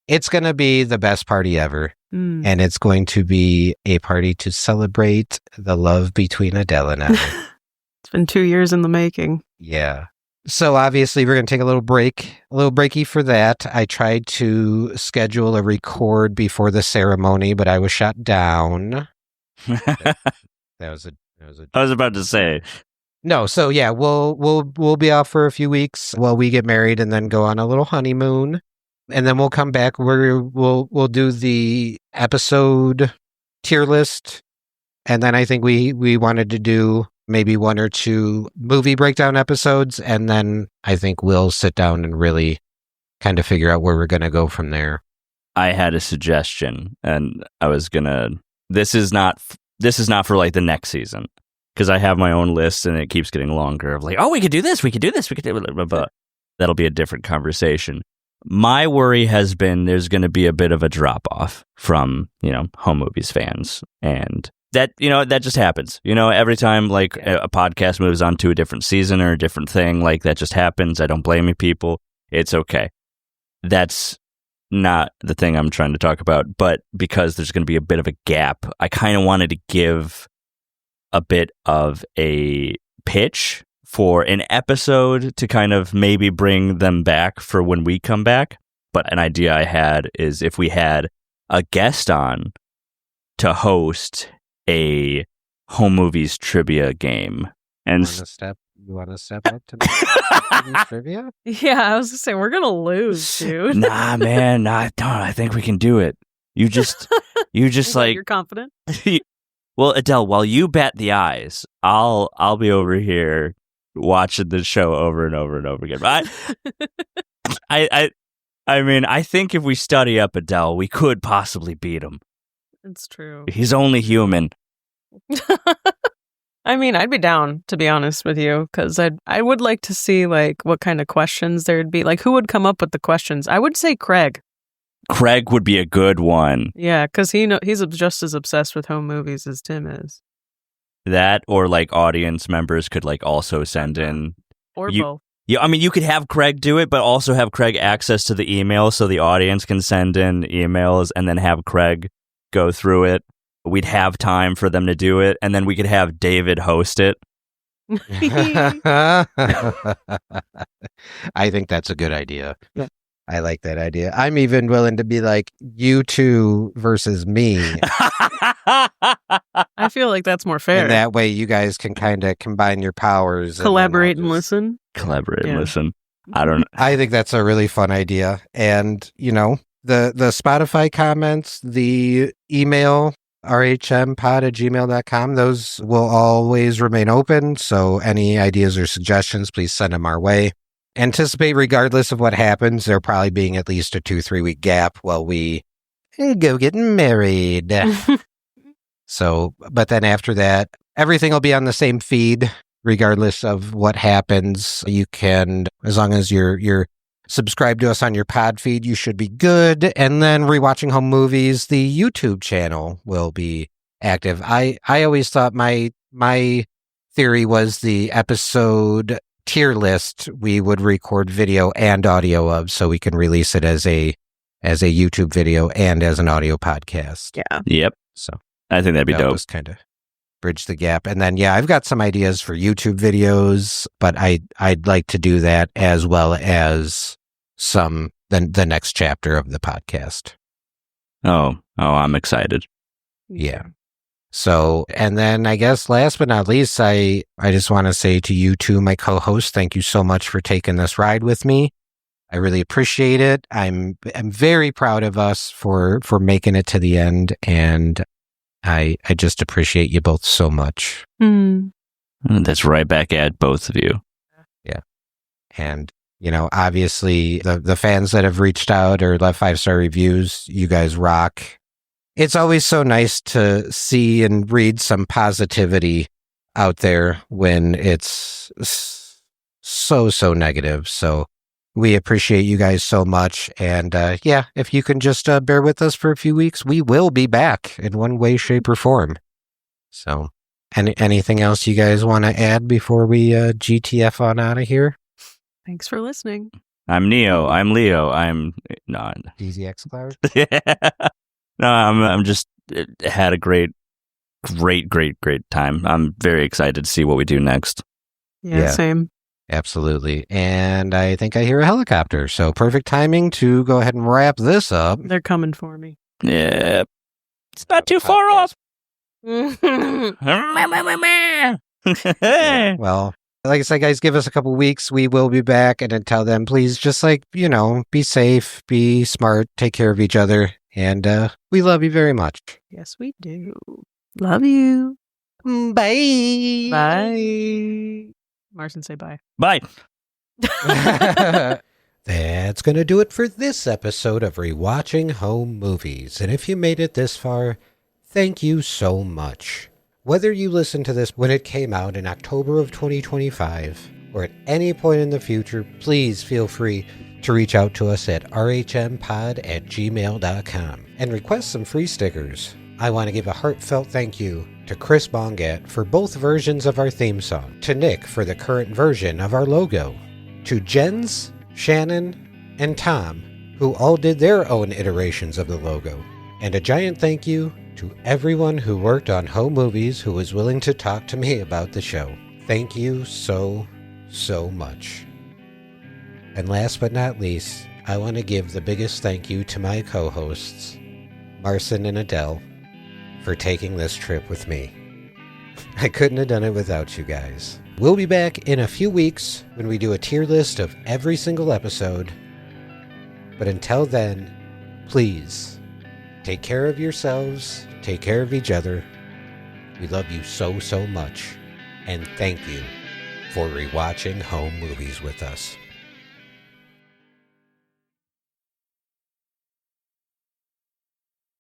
the best party ever. And it's going to be a party to celebrate the love between Adele and I. It's been 2 years in the making. Yeah. So obviously we're going to take a little breaky for that. I tried to schedule a record before the ceremony, but I was shot down. That was I was about to say. No, so yeah, we'll be off for a few weeks while we get married and then go on a little honeymoon. And then we'll come back where we'll do the episode tier list. And then I think we wanted to do maybe 1 or 2 movie breakdown episodes. And then I think we'll sit down and really kind of figure out where we're going to go from there. I had a suggestion, and I was gonna. This is not for like the next season, because I have my own list and it keeps getting longer. Of like, oh, we could do this, we could do this, we could do it, but that'll be a different conversation. My worry has been there's going to be a bit of a drop off from home movies fans, and that that just happens. Every time like a podcast moves on to a different season or a different thing, like that just happens. I don't blame you people. It's okay. That's not the thing I'm trying to talk about, but because there's going to be a bit of a gap, I kind of wanted to give a bit of a pitch for an episode to kind of maybe bring them back for when we come back. But an idea I had is if we had a guest on to host a home movies trivia game. And you want to step up to trivia? Yeah, I was going to say, we're going to lose, dude. Nah, man. I think we can do it. You just like... You're confident? Well, Adele, while you bat the eyes, I'll be over here watching the show over and over and over again. But I mean, I think if we study up Adele, we could possibly beat him. It's true. He's only human. I mean, I'd be down, to be honest with you, because I would like to see like what kind of questions there'd be. Like, who would come up with the questions? I would say Craig. Craig would be a good one. Yeah, because he's just as obsessed with home movies as Tim is. That, or like audience members could like also send in. Or both. Yeah, I mean, you could have Craig do it, but also have Craig access to the email so the audience can send in emails and then have Craig go through it. We'd have time for them to do it, and then we could have David host it. I think that's a good idea. Yeah. I like that idea. I'm even willing to be like, you two versus me. I feel like that's more fair. And that way you guys can kind of combine your powers. Collaborate and listen. Collaborate and listen. I don't know. I think that's a really fun idea. And, the Spotify comments, the email, rhmpod@gmail.com, those will always remain open. So any ideas or suggestions, please send them our way. Anticipate, regardless of what happens, there probably being at least a 2-3 week gap while we go get married. So, but then after that, everything will be on the same feed, regardless of what happens. You can, as long as you're subscribed to us on your pod feed, you should be good. And then Rewatching Home Movies, the YouTube channel will be active. I always thought my theory was the episode tier list we would record video and audio of, so we can release it as a YouTube video and as an audio podcast. Yeah. Yep. So I think that'd be dope. Just kind of bridge the gap. And then, yeah, I've got some ideas for YouTube videos, but I'd like to do that as well as the next chapter of the podcast. Oh, I'm excited. Yeah. So, and then I guess last but not least, I just want to say to you two, my co-hosts, thank you so much for taking this ride with me. I really appreciate it. I'm very proud of us for making it to the end, and I just appreciate you both so much. Mm. That's right back at both of you. Yeah. And, obviously the fans that have reached out or left 5-star reviews, you guys rock. It's always so nice to see and read some positivity out there when it's so negative. So we appreciate you guys so much. And if you can just bear with us for a few weeks, we will be back in one way, shape, or form. So anything else you guys want to add before we GTF on out of here? Thanks for listening. I'm Neo. I'm Leo. I'm not. DZX Cloud? Yeah. No, I'm just had a great time. I'm very excited to see what we do next. Yeah, same. Absolutely. And I think I hear a helicopter. So perfect timing to go ahead and wrap this up. They're coming for me. Yeah. It's not too far off. Well, like I said, guys, give us a couple weeks. We will be back. And until then, please just be safe, be smart, take care of each other. And we love you very much. Yes, we do. Love you. Bye. Bye. Marcin, say bye. Bye. That's going to do it for this episode of Rewatching Home Movies. And if you made it this far, thank you so much. Whether you listened to this when it came out in October of 2025 or at any point in the future, please feel free to reach out to us at rhmpod@gmail.com and request some free stickers. I want to give a heartfelt thank you to Chris Bongat for both versions of our theme song, to Nick for the current version of our logo, to Jens, Shannon, and Tom, who all did their own iterations of the logo, and a giant thank you to everyone who worked on home movies who was willing to talk to me about the show. Thank you so much. And last but not least, I want to give the biggest thank you to my co-hosts, Marcin and Adele, for taking this trip with me. I couldn't have done it without you guys. We'll be back in a few weeks when we do a tier list of every single episode. But until then, please, take care of yourselves, take care of each other. We love you so much, and thank you for rewatching home movies with us.